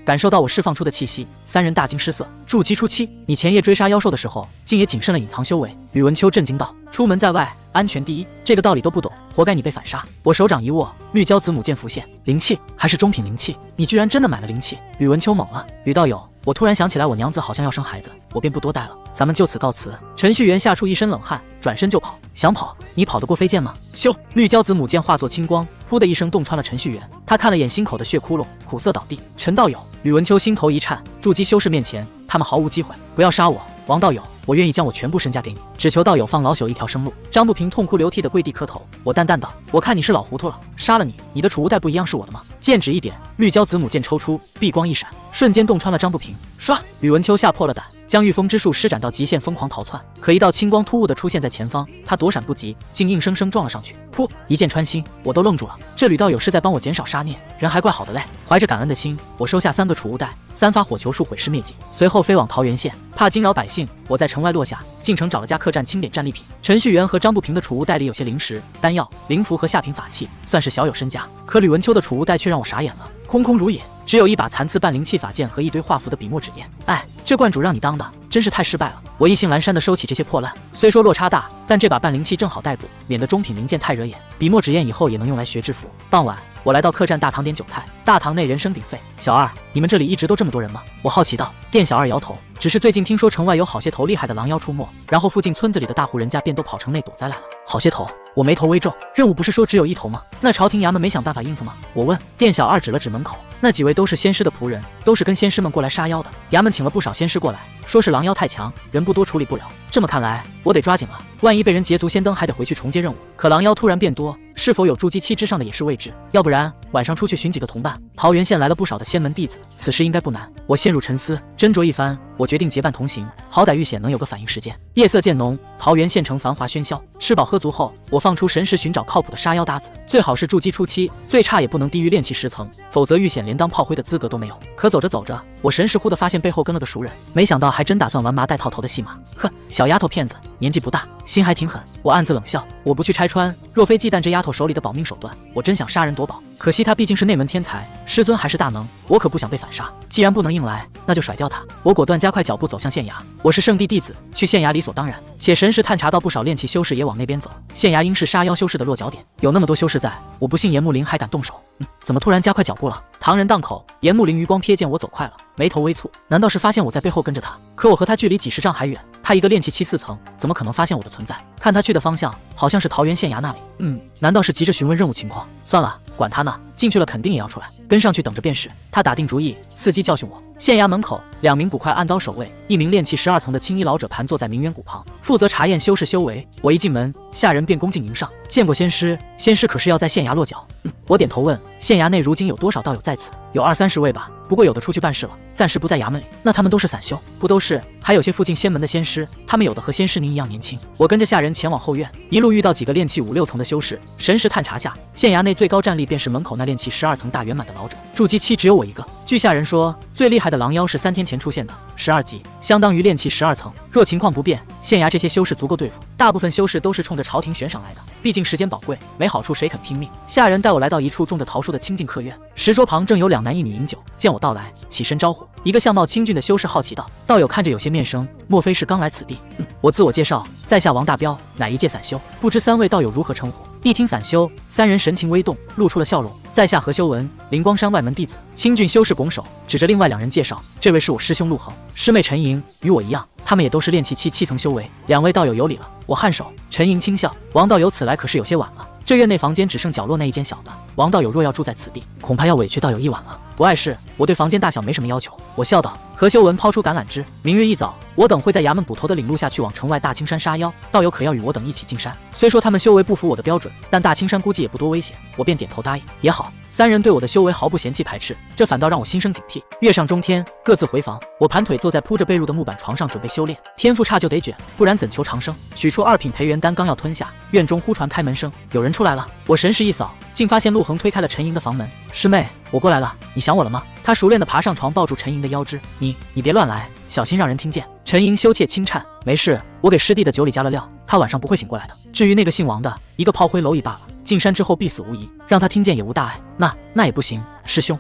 感受到我释放出的气息，3人大惊失色。筑基初期，你前夜追杀妖兽的时候，竟也谨慎了隐藏修为。吕文秋震惊道：出门在外，安全第一，这个道理都不懂，活该你被反杀。我手掌一握，绿胶子母剑浮现，灵气还是中品灵气？你居然真的买了灵气？吕文秋懵了。吕道友，我突然想起来，我娘子好像要生孩子，我便不多待了，咱们就此告辞。程序员吓出一身冷汗，转身就跑。想跑？你跑得过飞剑吗？咻！绿胶子母剑化作青光，噗的一声洞穿了程序员。他看了眼心口的血窟窿，苦涩倒地。陈道友，吕文秋心头一颤，筑基修士面前，他们毫无机会。不要杀我，王道友，我愿意将我全部身家给你，只求道友放老朽一条生路。张不平痛哭流涕的跪地磕头。我淡淡道：我看你是老糊涂了，杀了你，你的储物袋不一样是我的吗？剑指一点，绿胶子母剑抽出，碧光一闪，瞬间洞穿了张不平。唰！吕文秋吓破了胆，将御风之术施展到极限，疯狂逃窜。可一道青光突兀的出现在前方，他躲闪不及，竟硬生生撞了上去。噗！一剑穿心，我都愣住了。这吕道友是在帮我减少杀孽，人还怪好的嘞。怀着感恩的心，我收下3个储物袋，3发火球术毁尸灭迹，随后飞往桃源县。怕惊扰百姓，我在城外落下，进城找了家客栈清点战利品。程序员和张不平的储物袋里有些灵石、丹药、灵符和下品法器，算是小有身家。可吕文秋的储物袋却让我傻眼了，空空如也，只有一把残次半灵气法剑和一堆画符的笔墨纸砚。哎，这观主让你当的真是太失败了。我意兴阑珊地收起这些破烂，虽说落差大，但这把半灵气正好逮捕，免得中品灵剑太惹眼。笔墨纸砚以后也能用来学制服。傍晚，我来到客栈大堂点酒菜，大堂内人声鼎沸。小二，你们这里一直都这么多人吗？我好奇道。店小二摇头，只是最近听说城外有好些头厉害的狼妖出没，然后附近村子里的大户人家便都跑城内躲灾来了。好些头？我眉头微皱，任务不是说只有1头吗？那朝廷衙门没想办法应付吗？我问。店小二指了指门口，那几位都是仙师的仆人，都是跟仙师们过来杀妖的。衙门请了不少仙师过来，说是狼妖太强，人不多处理不了。这么看来，我得抓紧了，万一被人捷足先登，还得回去重接任务。可狼妖突然变多，是否有筑基期之上的也是未知，要不然晚上出去寻几个同伴。桃源县来了不少的仙门弟子，此事应该不难。我陷入沉思，斟酌一番，我决定结伴同行，好歹遇险能有个反应时间。夜色渐浓，桃源县城繁华喧嚣。吃饱喝足后，我放出神识寻找靠谱的杀妖搭子，最好是筑基初期，最差也不能低于炼气10层，否则遇险连当炮灰的资格都没有。可走着走着，我神识忽地发现背后跟了个熟人，没想到还真打算玩麻袋套头的戏码。呵，小丫头片子，年纪不大，心还挺狠。我暗自冷笑，我不去拆穿，若非忌惮这丫头手里的保命手段，我真想杀人夺宝。可惜她毕竟是内门天才，师尊还是大能，我可不想被反杀。既然不能硬来，那就甩掉她。我果断加快脚步走向县衙。我是圣地弟子，去县衙理所当然，且神识探查到不少炼气修士也往那边走。县衙应是杀妖修士的落脚点，有那么多修士在，我不信严木林还敢动手。怎么突然加快脚步了？唐人档口，严木林余光瞥见我走快了，眉头微蹙，难道是发现我在背后跟着他？可我和他距离几十丈还远，他一个炼气期4层，怎么可能发现我的存在？看他去的方向，好像是桃源县衙那里。难道是急着询问任务情况？算了，管他呢，进去了肯定也要出来，跟上去等着便是。他打定主意，伺机教训我。县衙门口，2名捕快按刀守卫，1名炼气12层的青衣老者盘坐在明远谷旁，负责查验修士修为。我一进门，下人便恭敬迎上，见过仙师，仙师可是要在县衙落脚？我点头问，县衙内如今有多少道友在此？有20-30位吧，不过有的出去办事了，暂时不在衙门里。那他们都是散修？不都是，还有些附近仙门的仙师，他们有的和仙师您一样年轻。我跟着下人前往后院，一路遇到几个炼气5-6层的修士，神识探查下，县衙内最高战力便是门口那炼气12层大圆满的老者，筑基期只有我一个。据下人说，最厉害的狼妖是3天前出现的，12级，相当于炼气12层。若情况不变，县衙这些修士足够对付。大部分修士都是冲着朝廷悬赏来的，毕竟时间宝贵，没好处谁肯拼命？下人带我来到一处种着桃树的清静客院，石桌旁正有2男1女饮酒。见我到来，起身招呼。一个相貌清俊的修士好奇道：“道友看着有些面生，莫非是刚来此地？”我自我介绍，在下王大彪，乃一介散修，不知3位道友如何称呼？一听散修，3人神情微动，露出了笑容。在下何修文，灵光山外门弟子。清俊修士拱手，指着另外2人介绍：“这位是我师兄陆恒，师妹陈莹，与我一样，他们也都是炼气7层修为。2位道友有礼了。”我颔首。陈莹轻笑：“王道友此来可是有些晚了。这院内房间只剩角落那一间小的，王道友若要住在此地，恐怕要委屈道友一晚了。”不碍事，我对房间大小没什么要求。我笑道。何修文抛出橄榄枝，明日一早，我等会在衙门捕头的领路下去往城外大青山杀妖，道友可要与我等一起进山？虽说他们修为不符我的标准，但大青山估计也不多危险，我便点头答应。也好，3人对我的修为毫不嫌弃排斥，这反倒让我心生警惕。月上中天，各自回房，我盘腿坐在铺着被褥的木板床上准备修炼。天赋差就得卷，不然怎求长生？取出2品培元丹，刚要吞下，院中忽传开门声，有人出来了。我神识一扫，竟发现陆恒推开了陈莹的房门。师妹，我过来了，你想我了吗？他熟练地爬上床，抱住陈莹的腰肢。你别乱来，小心让人听见。陈莹羞怯轻颤，没事，我给师弟的酒里加了料，他晚上不会醒过来的。至于那个姓王的，一个炮灰蝼蚁罢了，进山之后必死无疑，让他听见也无大碍。那也不行，师兄，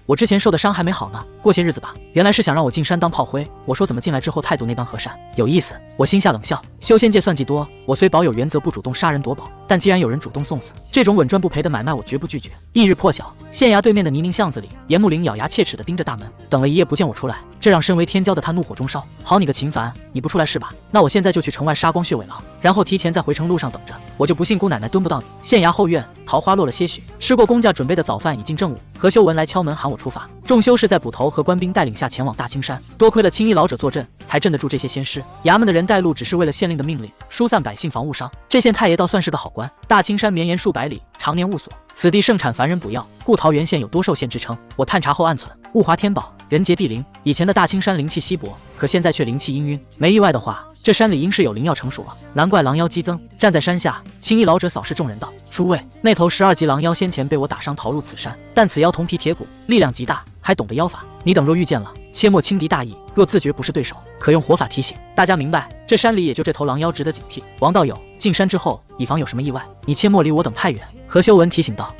我之前受的伤还没好呢，过些日子吧。原来是想让我进山当炮灰，我说怎么进来之后态度那般和善，有意思。我心下冷笑，修仙界算计多，我虽保有原则不主动杀人夺宝，但既然有人主动送死，这种稳赚不赔的买卖我绝不拒绝。翌日破晓，县衙对面的泥泞巷子里，严木林咬牙切齿地盯着大门，等了一夜不见我出来，这让身为天骄的他怒火中烧。好你个秦凡，你不出来是吧？那我现在就去城外杀光血尾狼，然后提前在回城路上等着，我就不信姑奶奶蹲不到你。县衙后院，桃花落了些许，吃过公家准备的早饭已进正午。何修文来敲门喊我出发，众修士在捕头和官兵带领下前往大青山。多亏了青衣老者坐镇，才镇得住这些仙师。衙门的人带路只是为了县令的命令，疏散百姓防误伤。这县太爷倒算是个好官。大青山绵延数百里，常年雾锁，此地盛产凡人补药，故桃源县有多寿县之称。我探查后暗存，物华天宝，人杰地灵。以前的大青山灵气稀薄，可现在却灵气氤氲。没意外的话，这山里应是有灵药成熟了，难怪狼妖激增。站在山下，青衣老者扫视众人道：“诸位，那头12级狼妖先前被我打伤逃入此山，但此妖铜皮铁骨，力量极大，还懂得妖法。你等若遇见了，切莫轻敌大意，若自觉不是对手，可用火法提醒。大家明白，这山里也就这头狼妖值得警惕。王道友，进山之后，以防有什么意外，你切莫离我等太远。”何修文提醒道：“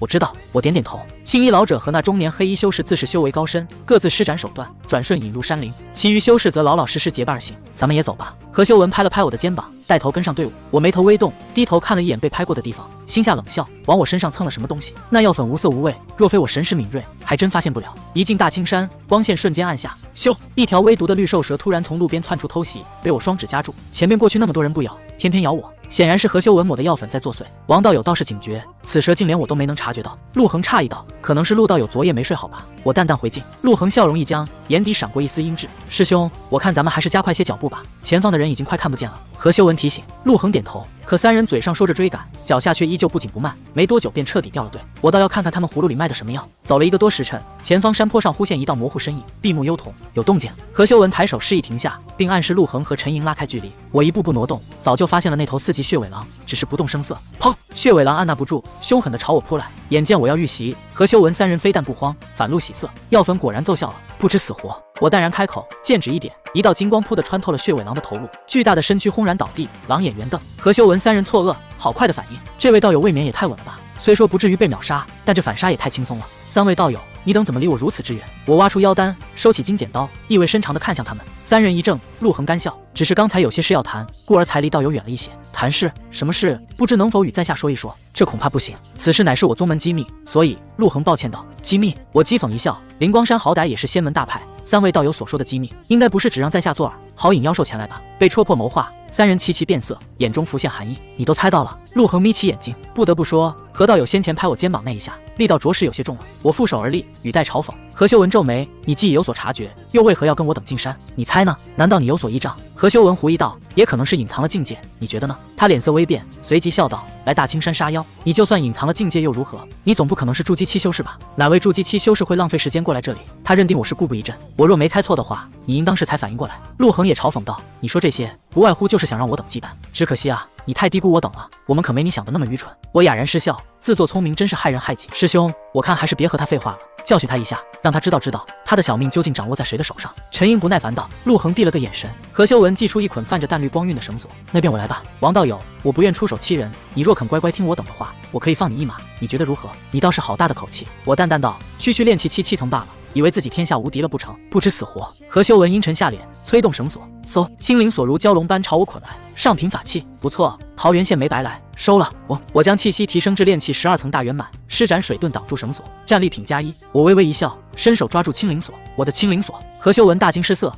我知道。”我点点头。青衣老者和那中年黑衣修士自是修为高深，各自施展手段，转瞬引入山林。其余修士则老老实实结伴而行。咱们也走吧。何修文拍了拍我的肩膀，带头跟上队伍。我眉头微动，低头看了一眼被拍过的地方，心下冷笑，往我身上蹭了什么东西？那药粉无色无味，若非我神识敏锐，还真发现不了。一进大青山，光线瞬间暗下，咻！一条微毒的绿兽蛇突然从路边窜出偷袭，被我双指夹住。前面过去那么多人不咬，偏偏咬我。显然是何修文抹的药粉在作祟。王道友倒是警觉，此蛇竟连我都没能察觉到。陆恒诧异道：“可能是陆道友昨夜没睡好吧？”我淡淡回敬。陆恒笑容一僵，眼底闪过一丝阴鸷：“师兄，我看咱们还是加快些脚步吧，前方的人已经快看不见了。”何修文提醒。陆恒点头。可3人嘴上说着追赶，脚下却依旧不紧不慢，没多久便彻底掉了队。我倒要看看他们葫芦里卖的什么药。走了1个多时辰，前方山坡上忽现一道模糊身影，闭目幽瞳，有动静。何修文抬手示意停下，并暗示陆恒和陈莹拉开距离。我一步步挪动，早就发现了那头4级血尾狼，只是不动声色。砰！血尾狼按捺不住，凶狠地朝我扑来。眼见我要遇袭，何修文3人非但不慌，反露喜色。药粉果然奏效了，不知死活。我淡然开口，剑指一点，一道金光扑地穿透了血尾狼的头颅，巨大的身躯轰然倒地，狼眼圆瞪。何修文3人错愕，好快的反应，这位道友未免也太稳了吧？虽说不至于被秒杀，但这反杀也太轻松了。3位道友，你等怎么离我如此之远？我挖出腰单，收起金剪刀，意味深长地看向他们。3人一怔，陆恒干笑，只是刚才有些事要谈，故而才离道友远了一些。谈事？什么事？不知能否与在下说一说？这恐怕不行，此事乃是我宗门机密，所以陆恒抱歉道。机密？我讥讽一笑，灵光山好歹也是仙门大派，三位道友所说的机密，应该不是只让在下做饵，好引妖兽前来吧？被戳破谋划，三人齐齐变色，眼中浮现寒意。你都猜到了？陆恒眯起眼睛，不得不说，何道友先前拍我肩膀那一下，力道着实有些重了。我负手而立，语带嘲讽。何修文皱眉，你既已有所察觉，又为何要跟我等进山？你猜呢？难道你有所依仗？何修文狐疑道，也可能是隐藏了境界，你觉得呢？他脸色微变，随即笑道，来大青山杀妖，你就算隐藏了境界又如何？你总不可能是筑基期修士吧？哪位筑基期修士会浪费时间过来这里？他认定我是故布疑阵，我若没猜错的话，你应当是才反应过来。陆恒也嘲讽道，你说这些不外乎就是想让我等鸡蛋，只可惜啊，你太低估我等了，我们可没你想的那么愚蠢。我哑然失笑，自作聪明真是害人害己。师兄，我看还是别和他废话了，教训他一下，让他知道他的小命究竟掌握在谁的手上。陈英不耐烦道。陆恒递了个眼神，何修文祭出一捆泛着淡绿光晕的绳索，那便我来吧。王道友，我不愿出手欺人，你若肯乖乖听我等的话，我可以放你一马，你觉得如何？你倒是好大的口气。我淡淡道，区炼气7层罢了，以为自己天下无敌了不成？不知死活。何修文阴沉下脸，催动绳索，嗖，青灵索如蛟龙般朝我捆来。上品法器，不错，桃源县没白来，收了。我将气息提升至炼气12层大圆满，施展水遁挡住绳索，战利品+1。我微微一笑，伸手抓住青灵索。我的青灵索！何修文大惊失色，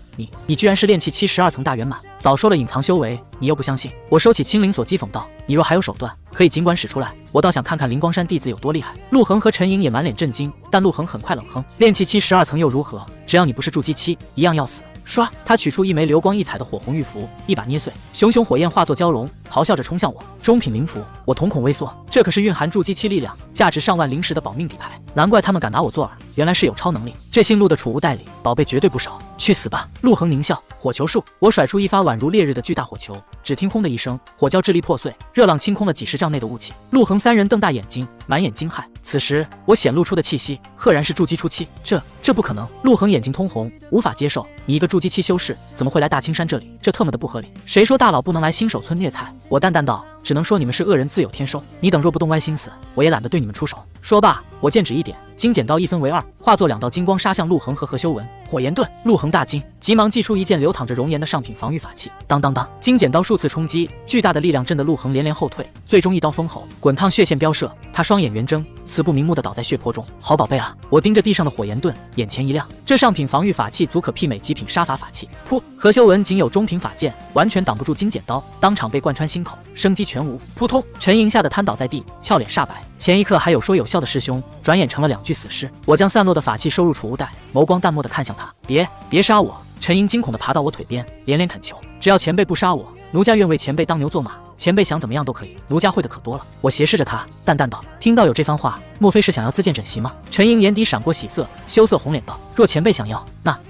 你居然是炼气12层大圆满！早说了隐藏修为，你又不相信。我收起青灵索，讥讽道，你若还有手段，可以尽管使出来，我倒想看看灵光山弟子有多厉害。陆恒和陈莹也满脸震惊，但陆恒很快冷哼，炼气12层又如何？只要你不是筑基期，一样要死。唰，他取出一枚流光溢彩的火红玉符，一把捏碎，熊熊火焰化作蛟龙，咆哮着冲向我。中品灵符，我瞳孔微缩，这可是蕴含筑基期力量、价值上万灵石的保命底牌，难怪他们敢拿我做饵，原来是有超能力。这姓陆的储物袋里宝贝绝对不少，去死吧！陆恒狞笑，火球术，我甩出一发宛如烈日的巨大火球，只听轰的一声，火胶支离破碎，热浪清空了几十丈内的雾气。陆恒三人瞪大眼睛，满眼惊骇。此时我显露出的气息，赫然是筑基初期，这不可能！陆恒眼睛通红，无法接受，你一个筑基期修士，怎么会来大青山这里？这特么的不合理！谁说大佬不能来新手村虐菜？我淡淡道，只能说你们是恶人自有天收。你等若不动歪心思，我也懒得对你们出手。说罢，我剑指一点，金剪刀一分为二，化作2道金光杀向陆恒和何修文。火焰盾！陆恒大惊，急忙祭出一件流淌着熔岩的上品防御法器。当当当，金剪刀数次冲击，巨大的力量震得陆恒连连后退，最终一刀封喉，滚烫血线飙射，他双眼圆睁，死不瞑目地倒在血泊中。好宝贝啊！我盯着地上的火焰盾，眼前一亮，这上品防御法器足可媲美极品杀伐法器。噗！何修文仅有中品法剑，完全挡不住金剪刀，当场被贯穿心口，生机全无。扑通！陈莹吓得瘫倒在地，俏脸煞白。前一刻还有说有笑的师兄，转眼成了2具死尸。我将散落的法器收入储物袋，眸光淡漠地看向他，别杀我！陈莹惊恐地爬到我腿边，连连恳求，只要前辈不杀我，奴家愿为前辈当牛做马。前辈想怎么样都可以，奴家会的可多了。我斜视着他，淡淡道，听到有这番话，莫非是想要自荐枕席吗？陈莹眼底闪过喜色，羞涩红脸道，若前辈想要，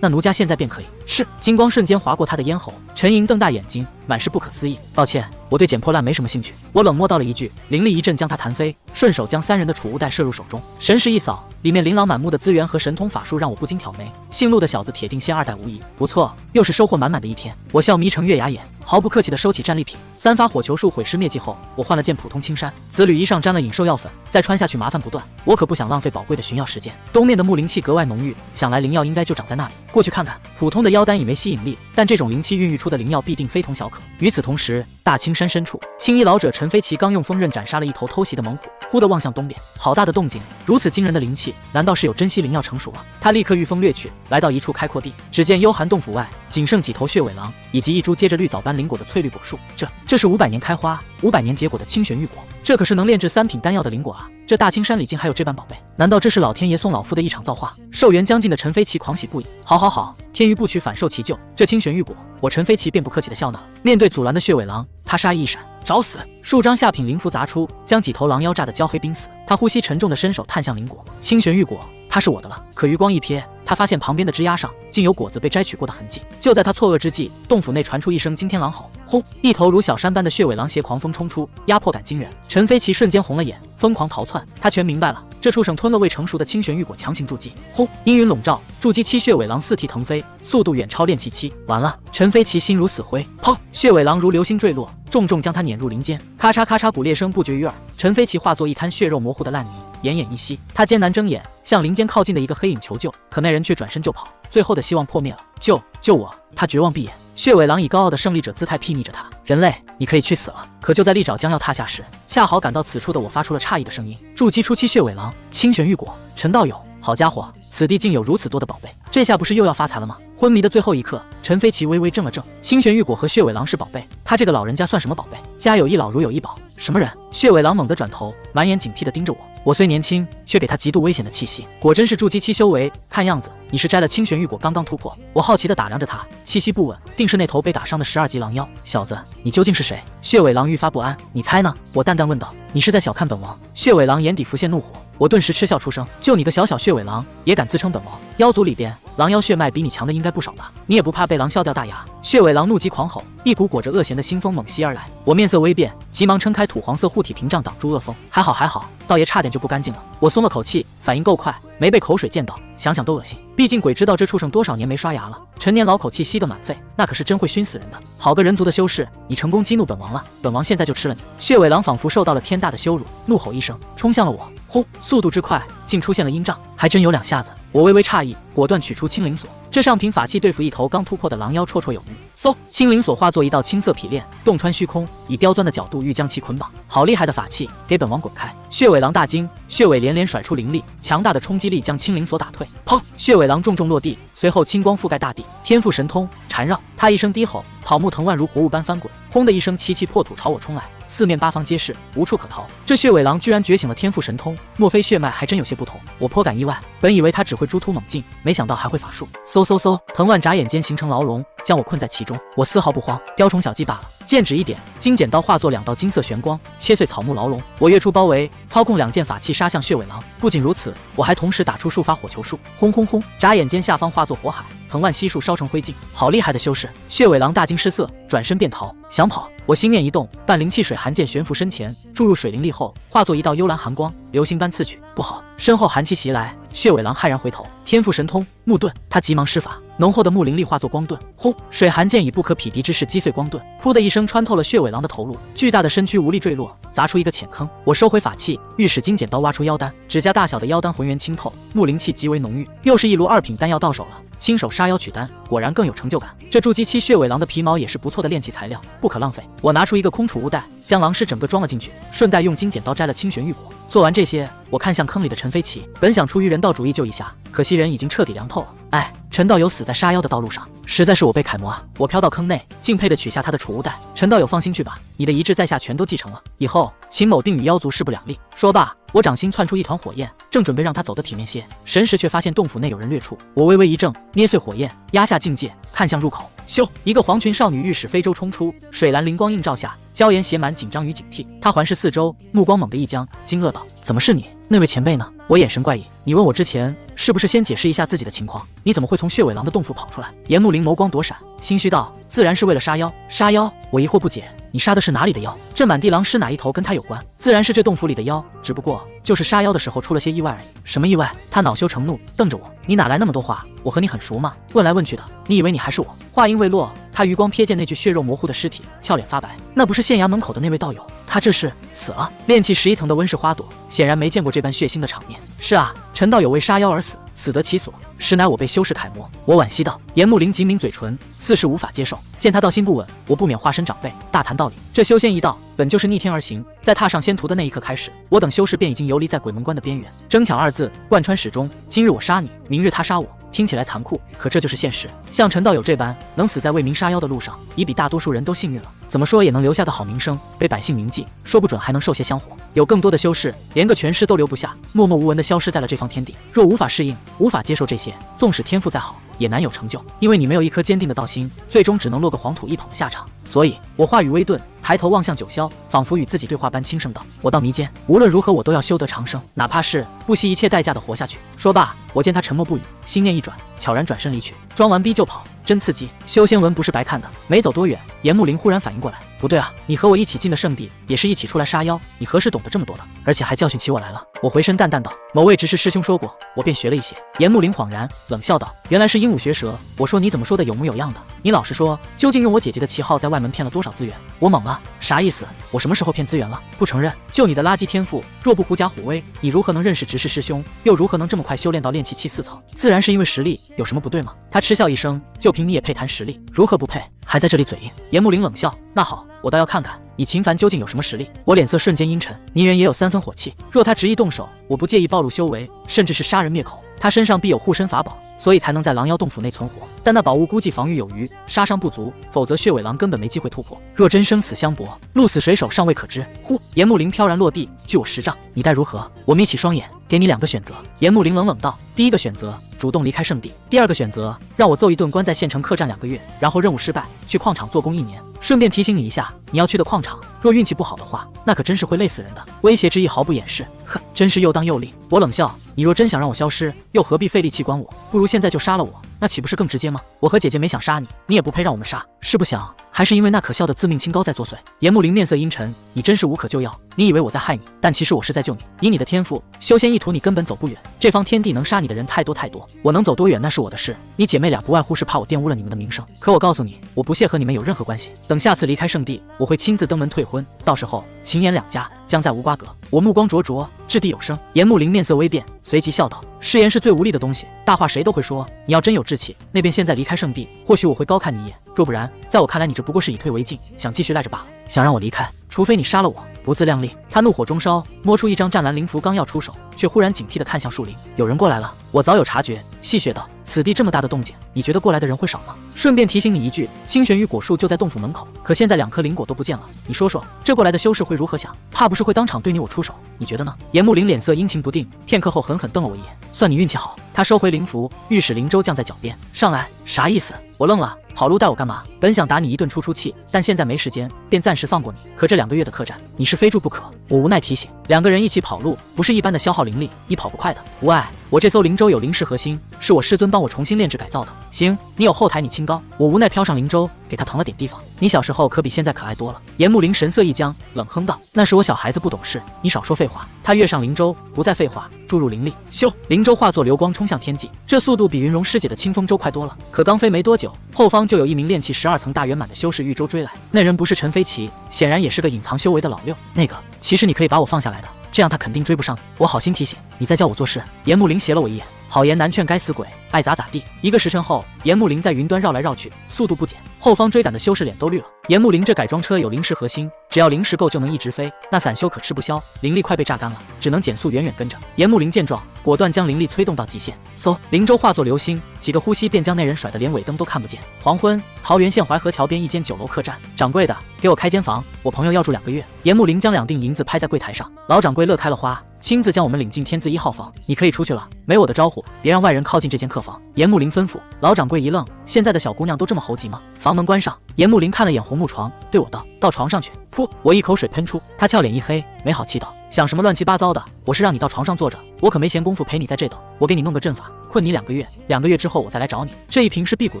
那奴家现在便可以。是，金光瞬间划过他的咽喉。陈莹瞪大眼睛，满是不可思议。抱歉，我对捡破烂没什么兴趣。我冷漠道了一句，灵力一阵将他弹飞，顺手将3人的储物袋射入手中，神识一扫，里面琳琅满目的资源和神通法术让我不禁挑眉。姓陆的小子铁定仙2代无疑，不错，又是收获满满的一天。我笑眯成月牙眼，毫不客气地收起战利品。3发火球术毁尸灭迹后，我换了件普通青衫，紫履衣上沾了引兽药粉，再穿下去麻烦不断。我可不想浪费宝贵的寻药时间。东面的木灵气格外浓郁，想来灵药应该就长在那里。过去看看。普通的妖丹已没吸引力，但这种灵气孕育出的灵药必定非同小可。与此同时，大青山深处，青衣老者陈飞奇刚用锋刃斩杀了一头偷袭的猛虎，忽地望向东边，好大的动静！如此惊人的灵气，难道是有珍稀灵药成熟了？他立刻御风掠去，来到一处开阔地，只见幽寒洞府外仅剩几头血尾狼，以及一株结着绿藻般灵果的翠绿果树。这是500年开花、500年结果的清玄玉果，这可是能炼制3品丹药的灵果啊！这大青山里竟还有这般宝贝，难道这是老天爷送老夫的一场造化？寿元将近的陈飞奇狂喜不已，好，天余不取，反受其咎。这清玄玉果，我陈飞奇便不客气地笑纳了。面对阻拦的血尾狼，他杀意一闪，找死！数张下品灵符砸出，将几头狼妖炸得焦黑濒死。他呼吸沉重地伸手探向灵果，清玄玉果，它是我的了。可余光一瞥，他发现旁边的枝丫上竟有果子被摘取过的痕迹。就在他错愕之际，洞府内传出一声惊天狼吼，轰！一头如小山般的血尾狼携狂风冲出，压迫感惊人。陈飞奇瞬间红了眼，疯狂逃窜。他全明白了，这畜生吞了未成熟的清玄玉果，强行筑基。轰！阴云笼罩，筑基期血尾狼四蹄腾飞，速度远超炼气期。完了！陈飞奇心如死灰。砰！血尾狼如流星坠落，重重将他碾入林间。咔嚓咔嚓，骨裂声不绝于耳。陈飞奇化作一滩血肉模糊的烂泥，奄奄一息。他艰难睁眼，向林间靠近的一个黑影求救，可那人却转身就跑。最后的希望破灭了。救我！他绝望闭眼。血尾狼以高傲的胜利者姿态睥睨着他，人类，你可以去死了。可就在利爪将要踏下时，恰好赶到此处的我发出了诧异的声音。筑基初期血尾狼，清玄玉果，陈道友，好家伙，此地竟有如此多的宝贝，这下不是又要发财了吗？昏迷的最后一刻，陈飞奇微微怔了怔。清玄玉果和血尾狼是宝贝，他这个老人家算什么宝贝？家有一老，如有一宝。什么人？血尾狼猛地转头，满眼警惕地盯着我。我虽年轻，却给他极度危险的气息，果真是筑基期修为。看样子你是摘了清玄玉果，刚刚突破。我好奇地打量着他，气息不稳，定是那头被打伤的12级狼妖。小子，你究竟是谁？血尾狼愈发不安。你猜呢？我淡淡问道。你是在小看本王？血尾狼眼底浮现怒火。我顿时嗤笑出声，就你个小小血尾狼，也敢自称本王？妖族里边，狼妖血脉比你强的应该不少吧？你也不怕被狼削掉大牙？血尾狼怒极狂吼，一股裹着恶咸的腥风猛袭而来。我面色微变，急忙撑开土黄色护体屏障挡住恶风。还好，道爷差点就不干净了。我松了口气，反应够快，没被口水溅到，想想都恶心。毕竟鬼知道这畜生多少年没刷牙了，陈年老口气吸得满肺，那可是真会熏死人的。好个人族的修士，你成功激怒本王了，本王现在就吃了你！血尾狼仿佛受到了天大的羞辱，怒吼一声，冲向了我。轰！速度之快，竟出现了阴障，还真有2下子。我微微诧异，果断取出青灵锁。这上品法器对付一头刚突破的狼妖绰绰有余。嗖！青灵锁化作一道青色匹链，洞穿虚空，以刁钻的角度欲将其捆绑。好厉害的法器，给本王滚开！血尾狼大惊，血尾连连甩出灵力，强大的冲击力将青灵锁打退。砰！血尾狼重重落地，随后青光覆盖大地，天赋神通缠绕。他一声低吼，草木藤蔓如活物般翻滚，轰的一声齐齐破土朝我冲来，四面八方皆是，无处可逃。这血尾狼居然觉醒了天赋神通，莫非血脉还真有些不同？我颇感意外，本以为他只会诸突猛进，没想到还会法术。嗖，藤蔓眨眼间形成牢笼，将我困在其中。我丝毫不慌，雕虫小技罢了。剑指一点，金剪刀化作2道金色玄光，切碎草木牢笼。我跃出包围，操控2件法器杀向血尾狼。不仅如此，我还同时打出数发火球术，轰！眨眼间下方化作火海，藤蔓悉数烧成灰烬。好厉害的修士！血尾狼大惊失色，转身便逃，想跑。我心念一动，半灵气水寒剑悬浮身前，注入水灵力后，化作一道幽蓝寒光，流星般刺去。不好！身后寒气袭来，血尾狼骇然回头，天赋神通木盾，他急忙施法，浓厚的木灵力化作光盾，轰！水寒剑以不可匹敌之势击碎光盾，噗的一声穿透了血尾狼的头颅，巨大的身躯无力坠落，砸出一个浅坑。我收回法器，欲使金剪刀挖出妖丹，指甲大小的妖丹浑圆清透，木灵气极为浓郁，又是一炉2品丹药到手了。亲手杀妖取丹，果然更有成就感。这筑基期血尾狼的皮毛也是不错的炼器材料，不可浪费。我拿出一个空储物袋，将狼尸整个装了进去，顺带用金剪刀摘了清玄玉果。做完这些，我看向坑里的陈飞奇，本想出于人道主义救一下，可惜人已经彻底凉透了。哎，陈道友死在杀妖的道路上，实在是我辈楷模啊！我飘到坑内，敬佩地取下他的储物袋。陈道友放心去吧，你的一志在下全都继承了，以后秦某定与妖族势不两立。说罢，我掌心窜出一团火焰，正准备让他走得体面些，神识却发现洞府内有人掠出。我微微一怔，捏碎火焰，压下境界，看向入口。咻！一个黄裙少女御史飞舟冲出，水蓝灵光映照下，娇颜写满紧张与警惕。她环视四周，目光猛地一僵，惊愕道：“怎么是你？那位前辈呢？”我眼神怪异：“你问我之前，是不是先解释一下自己的情况？你怎么会从血尾狼的洞府跑出来？”严木林眸光躲闪，心虚道：“自然是为了杀妖。”杀妖？我疑惑不解：“你杀的是哪里的妖？这满地狼尸哪一头跟他有关？”自然是这洞府里的妖，只不过就是杀妖的时候出了些意外而已。什么意外？他恼羞成怒，瞪着我：“你哪来那么多话？我和你很熟吗？问来问去的，你以为你还是我？”话音未落，他余光瞥见那具血肉模糊的尸体，俏脸发白。那不是县衙门口的那位道友？他这是死了？炼气11层的温室花朵显然没见过这般血腥的场面。是啊，陈道友为杀妖而死，死得其所，实乃我辈修士楷模。我惋惜道。严木林紧抿嘴唇，似是无法接受。见他道心不稳，我不免化身长辈，大谈道理。这修仙一道本就是逆天而行，在踏上仙途的那一刻开始，我等修士便已经游离在鬼门关的边缘。争抢2字贯穿始终，今日我杀你，明日他杀我。听起来残酷，可这就是现实。像陈道友这般能死在为民杀妖的路上，已比大多数人都幸运了。怎么说也能留下个好名声，被百姓铭记，说不准还能受些香火。有更多的修士连个全尸都留不下，默默无闻地消失在了这方天地。若无法适应，无法接受这些，纵使天赋再好，也难有成就，因为你没有一颗坚定的道心，最终只能落个黄土一捧的下场。所以我话语微顿，抬头望向九霄，仿佛与自己对话般轻声道：“我道迷间，无论如何我都要修得长生，哪怕是不惜一切代价的活下去。”说罢，我见他沉默不语，心念一转，悄然转身离去。装完逼就跑，真刺激！修仙文不是白看的。没走多远，严木林忽然反应过来：“不对啊，你和我一起进的圣地，也是一起出来杀妖，你何时懂得这么多的？而且还教训起我来了。”我回身淡淡道：“某位执事师兄说过，我便学了一些。”严木林恍然，冷笑道：“原来是鹦鹉学舌。”我说：“你怎么说的有模有样的？你老实说，究竟用我姐姐的旗号在外门骗了多少资源？”我懵了，啥意思？我什么时候骗资源了？不承认？就你的垃圾天赋，若不狐假虎威，你如何能认识执事师兄？又如何能这么快修炼到炼气期4层？自然是因为实力，有什么不对吗？他嗤笑一声，就凭你也配谈实力？如何不配？还在这里嘴硬？严木林冷笑：“那好，我倒要看看你秦凡究竟有什么实力。”我脸色瞬间阴沉，泥人也有3分火气，若他执意动手，我不介意暴露修为，甚至是杀人灭口。他身上必有护身法宝，所以才能在狼妖洞府内存活。但那宝物估计防御有余，杀伤不足，否则血尾狼根本没机会突破。若真生死相搏，鹿死谁手尚未可知。呼！严木林飘然落地，距我10丈，你待如何？我眯起双眼，给你2个选择。严木林冷冷道：第一个选择，主动离开圣地；第二个选择，让我揍一顿，关在县城客栈2个月，然后任务失败，去矿场做工1年。顺便提醒你一下，你要去的矿场，若运气不好的话，那可真是会累死人的。威胁之意毫不掩饰。呵，真是又当又立。我冷笑，你若真想让我消失，又何必费力气关我？不如现在就杀了我，那岂不是更直接吗？我和姐姐没想杀你，你也不配让我们杀。是不想，还是因为那可笑的自命清高在作祟？严木林面色阴沉，你真是无可救药。你以为我在害你，但其实我是在救你。以你的天赋，修仙一途你根本走不远。这方天地能杀你的人太多太多，我能走多远那是我的事。你姐妹俩不外乎是怕我玷污了你们的名声。可我告诉你，我不屑和你们有任何关系。等下次离开圣地，我会亲自登门退婚，到时候秦严2家将再无瓜葛。我目光灼灼，掷地有声。严木林面色微变，随即笑道：誓言是最无力的东西，大话谁都会说。你要真有志气，那便现在离开圣地，或许我会高看你一眼。若不然，在我看来，你这不过是以退为进，想继续赖着罢了。想让我离开，除非你杀了我，不自量力。他怒火中烧，摸出一张湛蓝灵符，刚要出手，却忽然警惕地看向树林。有人过来了。我早有察觉，戏谑道：此地这么大的动静，你觉得过来的人会少吗？顺便提醒你一句，清玄玉果树就在洞府门口，可现在2颗灵果都不见了。你说说，这过来的修士会如何想？怕不是会当场对你我出手？你觉得呢？严木林脸色阴晴不定，片刻后狠狠瞪了我一眼，算你运气好。他收回灵符，御史灵舟降在脚边，上来。啥意思？我愣了。好路带我干嘛？本想打你一顿出气，但现在没时间，便暂时放过你。可这2个月的客栈，你是非住不可。我无奈提醒，2个人一起跑路，不是一般的消耗灵力，你跑不快的。无碍，我这艘灵舟有灵石核心，是我师尊帮我重新炼制改造的。行，你有后台，你清高。我无奈飘上灵舟，给他腾了点地方。你小时候可比现在可爱多了。严木林神色一僵，冷哼道：那是我小孩子不懂事，你少说废话。他跃上灵舟，不再废话，注入灵力，咻！灵舟化作流光冲向天际，这速度比云容师姐的清风舟快多了。可刚飞没多久，后方就有一名炼气12层大圆满的修士御舟追来。那人不是陈飞奇，显然也是个隐藏修为的老六。那个，其实你可以把我放下来的，这样他肯定追不上你。我好心提醒你，在教我做事。严木林斜了我一眼，好言难劝该死鬼，爱咋咋地。1个时辰后，严木林在云端绕来绕去，速度不减。后方追赶的修士脸都绿了。严木林这改装车有灵石核心，只要灵石够就能一直飞。那散修可吃不消，灵力快被榨干了，只能减速远远跟着。严木林见状，果断将灵力催动到极限，嗖，灵舟化作流星，几个呼吸便将那人甩得连尾灯都看不见。黄昏，桃源县淮河桥边一间酒楼客栈，掌柜的，给我开间房，我朋友要住2个月。严木林将2锭银子拍在柜台上，老掌柜乐开了花，亲自将我们领进天字1号房。你可以出去了，没我的招呼，别让外人靠近这间客房。严木林吩咐。老掌柜一愣，现在的小姑娘都这么猴急吗？房门关上，严木林看了眼红木床，对我道：到床上去。噗！我一口水喷出，他俏脸一黑，没好气道：想什么乱七八糟的，我是让你到床上坐着，我可没闲工夫陪你在这等。我给你弄个阵法，困你2个月，2个月之后我再来找你。这一瓶是辟谷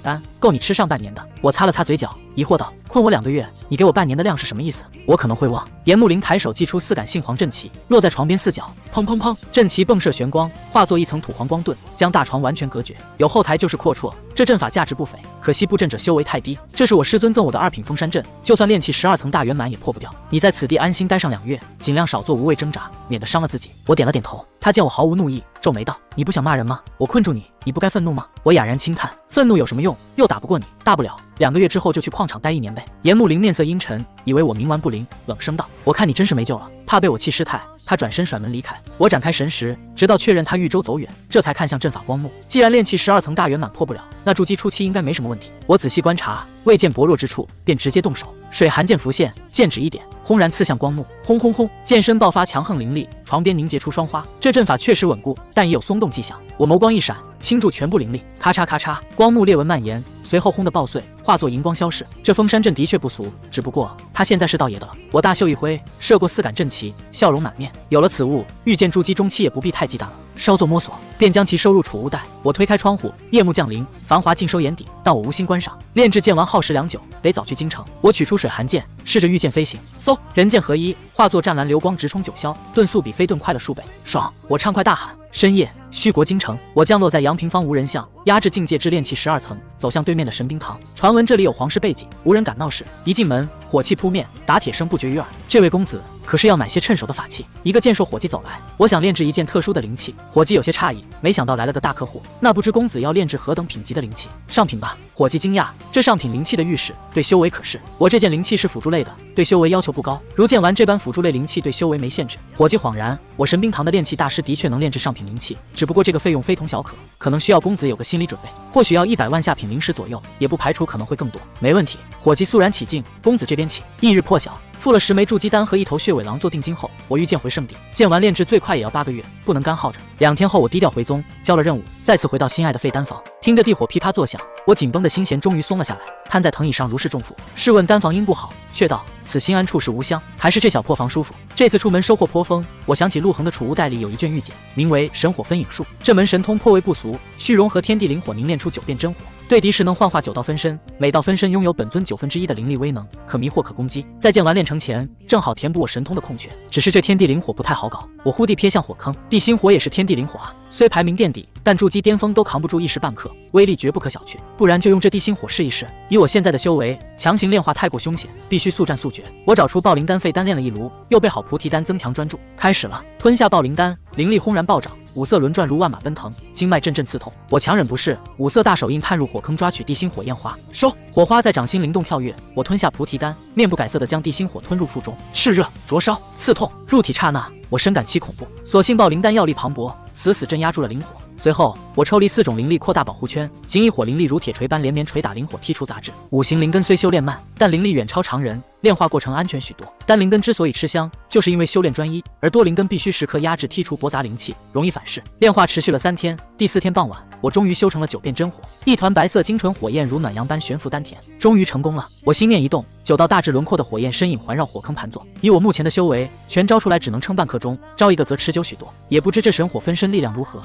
丹，够你吃上半年的。我擦了擦嘴角，疑惑道：困我2个月，你给我半年的量是什么意思？我可能会忘。严木林抬手祭出4杆杏黄阵旗，落在床边4角，砰砰砰，阵旗迸射玄光，化作一层土黄光盾，将大床完全隔绝。有后台就是阔绰，这阵法价值不菲，可惜布阵者修为太低。这是我师尊赠我的2品封山阵，就算炼气12层大圆满也破不掉。你在此地安心待上2月，尽量少做无谓挣扎，免得伤了自己。我点了点头。他见我毫无怒意，皱眉道：你不想骂人吗？我困住你，你不该愤怒吗？我哑然轻叹，愤怒有什么用？又打不过你，大不了2个月之后就去矿场待1年呗。严木林面色阴沉，以为我冥顽不灵，冷声道：我看你真是没救了。怕被我气失态，他转身甩门离开。我展开神识，直到确认他御舟走远，这才看向阵法光幕。既然炼气12层大圆满破不了，那筑基初期应该没什么问题。我仔细观察，未见薄弱之处，便直接动手。水寒剑浮现，剑指一点，轰然刺向光幕。轰轰轰，剑身爆发强横灵力，床边凝结出霜花。这阵法确实稳固，但也有松动迹象。我眸光一闪，倾注全部灵力，咔嚓咔嚓，光幕裂纹蔓延，随后轰的爆碎，化作荧光消逝。这封山阵的确不俗，只不过他现在是道爷的了。我大袖一挥，射过4杆阵旗，笑容满面。有了此物，遇见筑基中期也不必太忌惮了。稍作摸索，便将其收入储物袋。我推开窗户，夜幕降临，繁华尽收眼底，但我无心观赏。炼制剑丸耗时良久，得早去京城。我取出水寒剑，试着御剑飞行，嗖，人剑合一，化作湛蓝流光直冲九霄，遁速比飞遁快了数倍。爽！我畅快大喊。深夜，虚国京城，我降落在阳平坊无人巷，压制境界至炼气12层，走向对面的神兵堂。传闻这里有皇室背景，无人敢闹事。一进门，火气扑面，打铁声不绝于耳。这位公子可是要买些趁手的法器。一个健硕伙计走来，我想炼制一件特殊的灵器。伙计有些诧异，没想到来了个大客户。那不知公子要炼制何等品级的灵器？上品吧。伙伙计惊讶，这上品灵气的预示对修为可是？我这件灵气是辅助类的，对修为要求不高。如见完这般辅助类灵气对修为没限制。伙计恍然，我神冰堂的炼器大师的确能炼制上品灵气，只不过这个费用非同小可，可能需要公子有个心理准备，或许要100万下品灵石左右，也不排除可能会更多。没问题，伙计肃然起敬，公子这边请。翌日破晓，付了10枚筑基丹和1头血尾狼做定金后，我欲见回圣地，见完炼制最快也要8个月，不能干耗着。2天后，我低调回宗，交了任务，再次回到心爱的废丹房，听着地火噼啪作响，我紧绷的心弦终于松了下来，瘫在藤椅上如释重负。试问丹房因不好，却道此心安处是无香，还是这小破房舒服？这次出门收获颇丰，我想起陆恒的储物袋里有一卷玉简，名为神火分影术，这门神通颇为不俗，需融合天地灵火凝练出9变真火，对敌时能幻化9道分身，每道分身拥有本尊1/9的灵力威能，可迷惑可攻击。在建完炼成前，正好填补我神通的空缺。只是这天地灵火不太好搞，我忽地瞥向火坑，地心火也是天地灵火啊，虽排名垫底，但筑基巅峰都扛不住一时半刻，威力绝不可小觑。不然就用这地心火试一试。以我现在的修为，强行炼化太过凶险，必须速战速决。我找出爆灵丹废丹炼了一炉，又备好菩提丹增强专注，开始了。吞下爆灵丹，灵力轰然暴涨，五色轮转如万马奔腾，经脉阵阵刺痛。我强忍不适，五色大手印探入火坑，抓取地心火焰花，收。火花在掌心灵动跳跃，我吞下菩提丹，面不改色地将地心火吞入腹中，炽热、灼烧、刺痛，入体刹那，我深感其恐怖。所幸爆灵丹药力磅礴，死死镇压住了灵火。随后，我抽离4种灵力扩大保护圈，仅以火灵力如铁锤般连绵捶打灵火，剔除杂质。5行灵根虽修炼慢，但灵力远超常人，炼化过程安全许多。单灵根之所以吃香，就是因为修炼专一，而多灵根必须时刻压制剔除驳杂灵气，容易反噬。炼化持续了3天，第4天傍晚，我终于修成了9变真火，一团白色精纯火焰如暖阳般悬浮丹田，终于成功了。我心念一动，9道大致轮廓的火焰身影环绕火坑盘坐。以我目前的修为，全招出来只能撑半刻钟，招一个则持久许多，也不知这神火分身力量如何。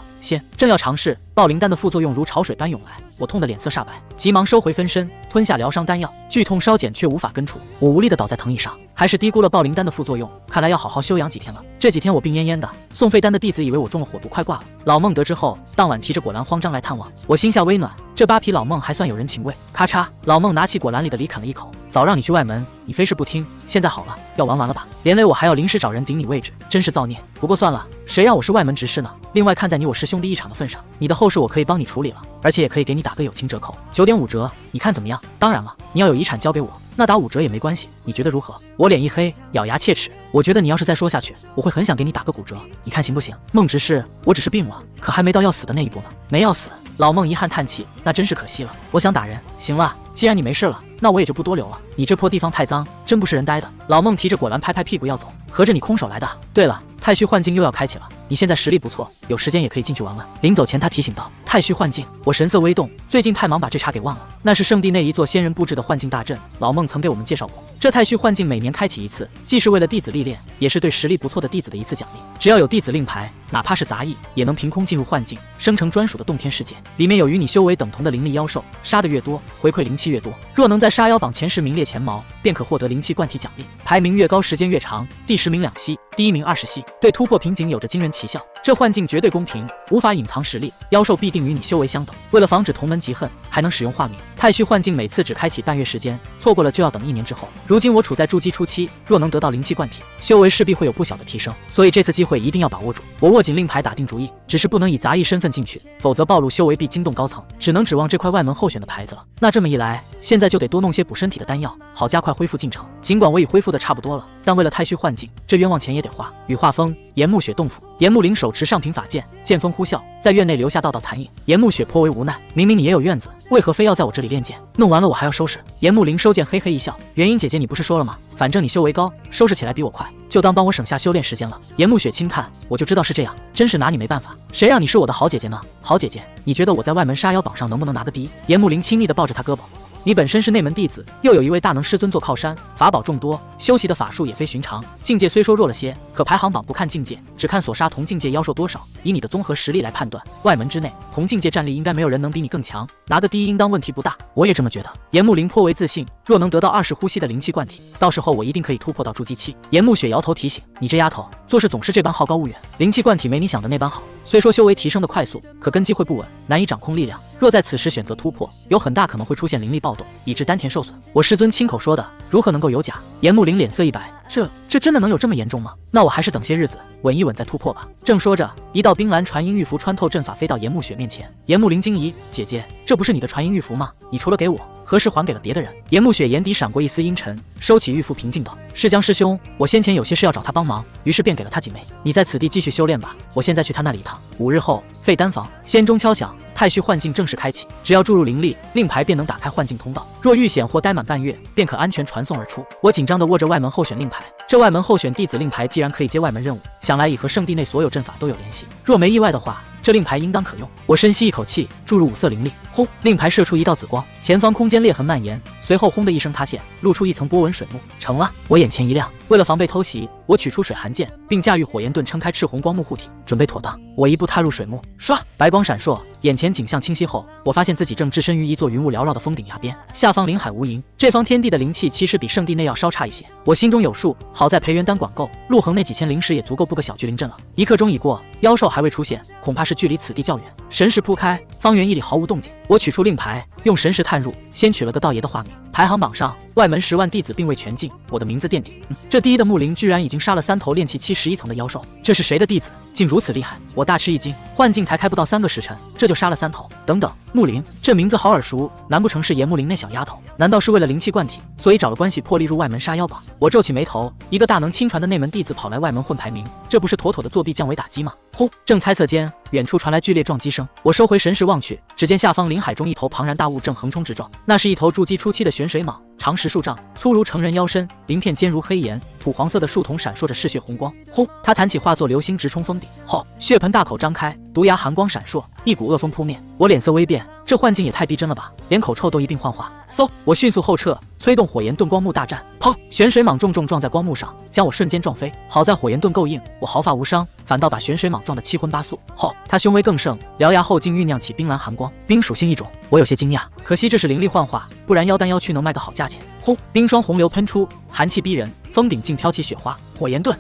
正要尝试，爆灵丹的副作用如潮水般涌来，我痛得脸色煞白，急忙收回分身，吞下疗伤丹药，剧痛稍减却无法根除，我无力地倒在藤椅上，还是低估了爆灵丹的副作用，看来要好好休养几天了。这几天我病恹恹的，送废丹的弟子以为我中了火毒，快挂了。老孟得知后，当晚提着果篮慌张来探望，我心下微暖，这扒皮老孟还算有人情味。咔嚓，老孟拿起果篮里的梨啃了一口，早让你去外门，你非是不听，现在好了，要玩完了吧？连累我还要临时找人顶你位置，真是造孽。不过算了，谁让我是外门执事呢？另外看在你我师兄弟一场的份上，你的后事我可以帮你处理了，而且也可以给你打个友情折扣，9.5折，你看怎么样？当然了，你要有遗产交给我，那打5折也没关系，你觉得如何？我脸一黑，咬牙切齿，我觉得你要是再说下去，我会很想给你打个骨折，你看行不行？孟执事，我只是病了，可还没到要死的那一步呢。没要死。老孟遗憾叹气，那真是可惜了，我想打人。行了，既然你没事了，那我也就不多留了，你这破地方太脏，真不是人待的。老孟提着果篮拍拍屁股要走，合着你空手来的？对了，太虚幻境又要开启了，你现在实力不错，有时间也可以进去玩玩。临走前他提醒道。太虚幻境，我神色微动，最近太忙把这茬给忘了。那是圣地内一座仙人布置的幻境大阵，老孟曾给我们介绍过。这太虚幻境每年开启一次，既是为了弟子历练，也是对实力不错的弟子的一次奖励。只要有弟子令牌，哪怕是杂役，也能凭空进入幻境，生成专属的洞天世界。里面有与你修为等同的灵力妖兽，杀得越多，回馈灵气越多。若能在杀妖榜前10名列前茅，便可获得灵气冠体奖励，排名越高时间越长，第10名2息，第1名20息，对突破瓶颈有着惊人奇效。这幻境绝对公平，无法隐藏实力，妖兽必定与你修为相等。为了防止同门嫉恨，还能使用化名。太虚幻境每次只开启半月时间，错过了就要等1年之后。如今我处在筑基初期，若能得到灵气冠体，修为势必会有不小的提升，所以这次机会一定要把握住。我握紧令牌打定主意，只是不能以杂役身份进去，否则暴露修为必惊动高层，只能指望这块外门候选的牌子了。那这么一来，现在就得多弄些补身体的丹药，好加快恢复进程。尽管我已恢复的差不多了，但为了太虚幻境，这冤枉钱也得花。羽化峰岩木雪洞府，岩木林手持上品法剑，剑锋呼啸，在院内留下道道残影。岩木雪颇为无奈，明明你也有院子，为何非要在我这里练剑？弄完了我还要收拾。岩木林收剑嘿嘿一笑，元英姐姐你不是说了吗？反正你修为高，收拾起来比我快，就当帮我省下修炼时间了。岩木雪轻叹，我就知道是这样，真是拿你没办法。谁让你是我的好姐姐呢？好姐姐，你觉得我在外门杀妖榜上能不能拿个第一？岩木林亲昵地抱着她胳膊。你本身是内门弟子，又有一位大能师尊做靠山，法宝众多，修习的法术也非寻常。境界虽说弱了些，可排行榜不看境界，只看所杀同境界妖兽多少。以你的综合实力来判断，外门之内同境界战力应该没有人能比你更强，拿个第一应当问题不大。我也这么觉得。岩木林颇为自信，若能得到20呼吸的灵气冠体，到时候我一定可以突破到筑基期。岩木雪摇头提醒，你这丫头做事总是这般好高骛远，灵气冠体没你想的那般好，虽说修为提升的快速，可根基会不稳，难以掌控力量。若在此时选择突破，有很大可能会出现灵力暴动，以致丹田受损。我师尊亲口说的，如何能够有假？严木林脸色一白，这真的能有这么严重吗？那我还是等些日子稳一稳再突破吧。正说着，一道冰蓝传音玉符穿透阵法飞到严慕雪面前。严木林惊疑：姐姐，这不是你的传音玉符吗？你除了给我，何时还给了别的人？严慕雪眼底闪过一丝阴沉，收起玉符平静道：是江师兄，我先前有些事要找他帮忙，于是便给了他几枚。你在此地继续修炼吧，我现在去他那里一趟。5日后，废丹房，仙钟敲响，太虚幻境正式开启。只要注入灵力，令牌便能打开幻境通道。若遇险或待满半月，便可安全传送而出。我紧张地握着外门候选令牌，这外门候选弟子令牌既然可以接外门任务，想来已和圣地内所有阵法都有联系。若没意外的话，这令牌应当可用。我深吸一口气，注入5色灵力，轰！令牌射出一道紫光，前方空间裂痕蔓延，随后轰的一声塌陷，露出一层波纹水幕。成了！我眼前一亮。为了防备偷袭，我取出水寒剑，并驾驭火焰盾撑开赤红光幕护体，准备妥当。我一步踏入水幕，唰！白光闪烁，眼前景象清晰后，我发现自己正置身于一座云雾缭绕的峰顶崖边，下方林海无垠。这方天地的灵气其实比圣地内要稍差一些，我心中有数。好在培元丹管够，陆恒那几千灵石也足够布个小聚灵阵了。1刻钟已过，妖兽还未出现，恐怕是距离此地较远。神识铺开，方圆1里毫无动静。我取出令牌，用神识探入，先取了个道爷的画面。排行榜上，外门10万弟子并未全进，我的名字垫底。这第一的木灵居然已经杀了3头炼气期11层的妖兽，这是谁的弟子？竟如此厉害！我大吃一惊，幻境才开不到3个时辰，这就杀了3头。等等，木灵这名字好耳熟，难不成是严木灵那小丫头？难道是为了灵气灌体，所以找了关系破例入外门杀妖榜？我皱起眉头，一个大能亲传的内门弟子跑来外门混排名，这不是妥妥的作弊降维打击吗？轰！正猜测间，远处传来剧烈撞击声，我收回神识望去，只见下方林海中一头庞然大物正横冲直撞，那是一头筑基初期的玄水蟒，长10数丈，粗如成人腰身，鳞片尖如黑岩，土黄色的树筒闪烁着嗜血红光。轰！它弹起化作流星直冲峰顶后，血盆大口张开，毒牙寒光闪烁，一股恶风扑面。我脸色微变，这幻境也太逼真了吧，连口臭都一并幻化。嗖！我迅速后撤，催动火焰盾光幕大战。砰！玄水蟒重重撞在光幕上，将我瞬间撞飞。好在火焰盾够硬，我毫发无伤，反倒把玄水蟒撞得七荤八素。后，它凶威更盛，獠牙后竟酝酿起冰蓝寒光，冰属性一种。我有些惊讶，可惜这是灵力幻化，不然妖丹妖躯能卖个好价钱。轰！冰霜洪流喷出，寒气逼人，峰顶竟飘起雪花。火焰盾。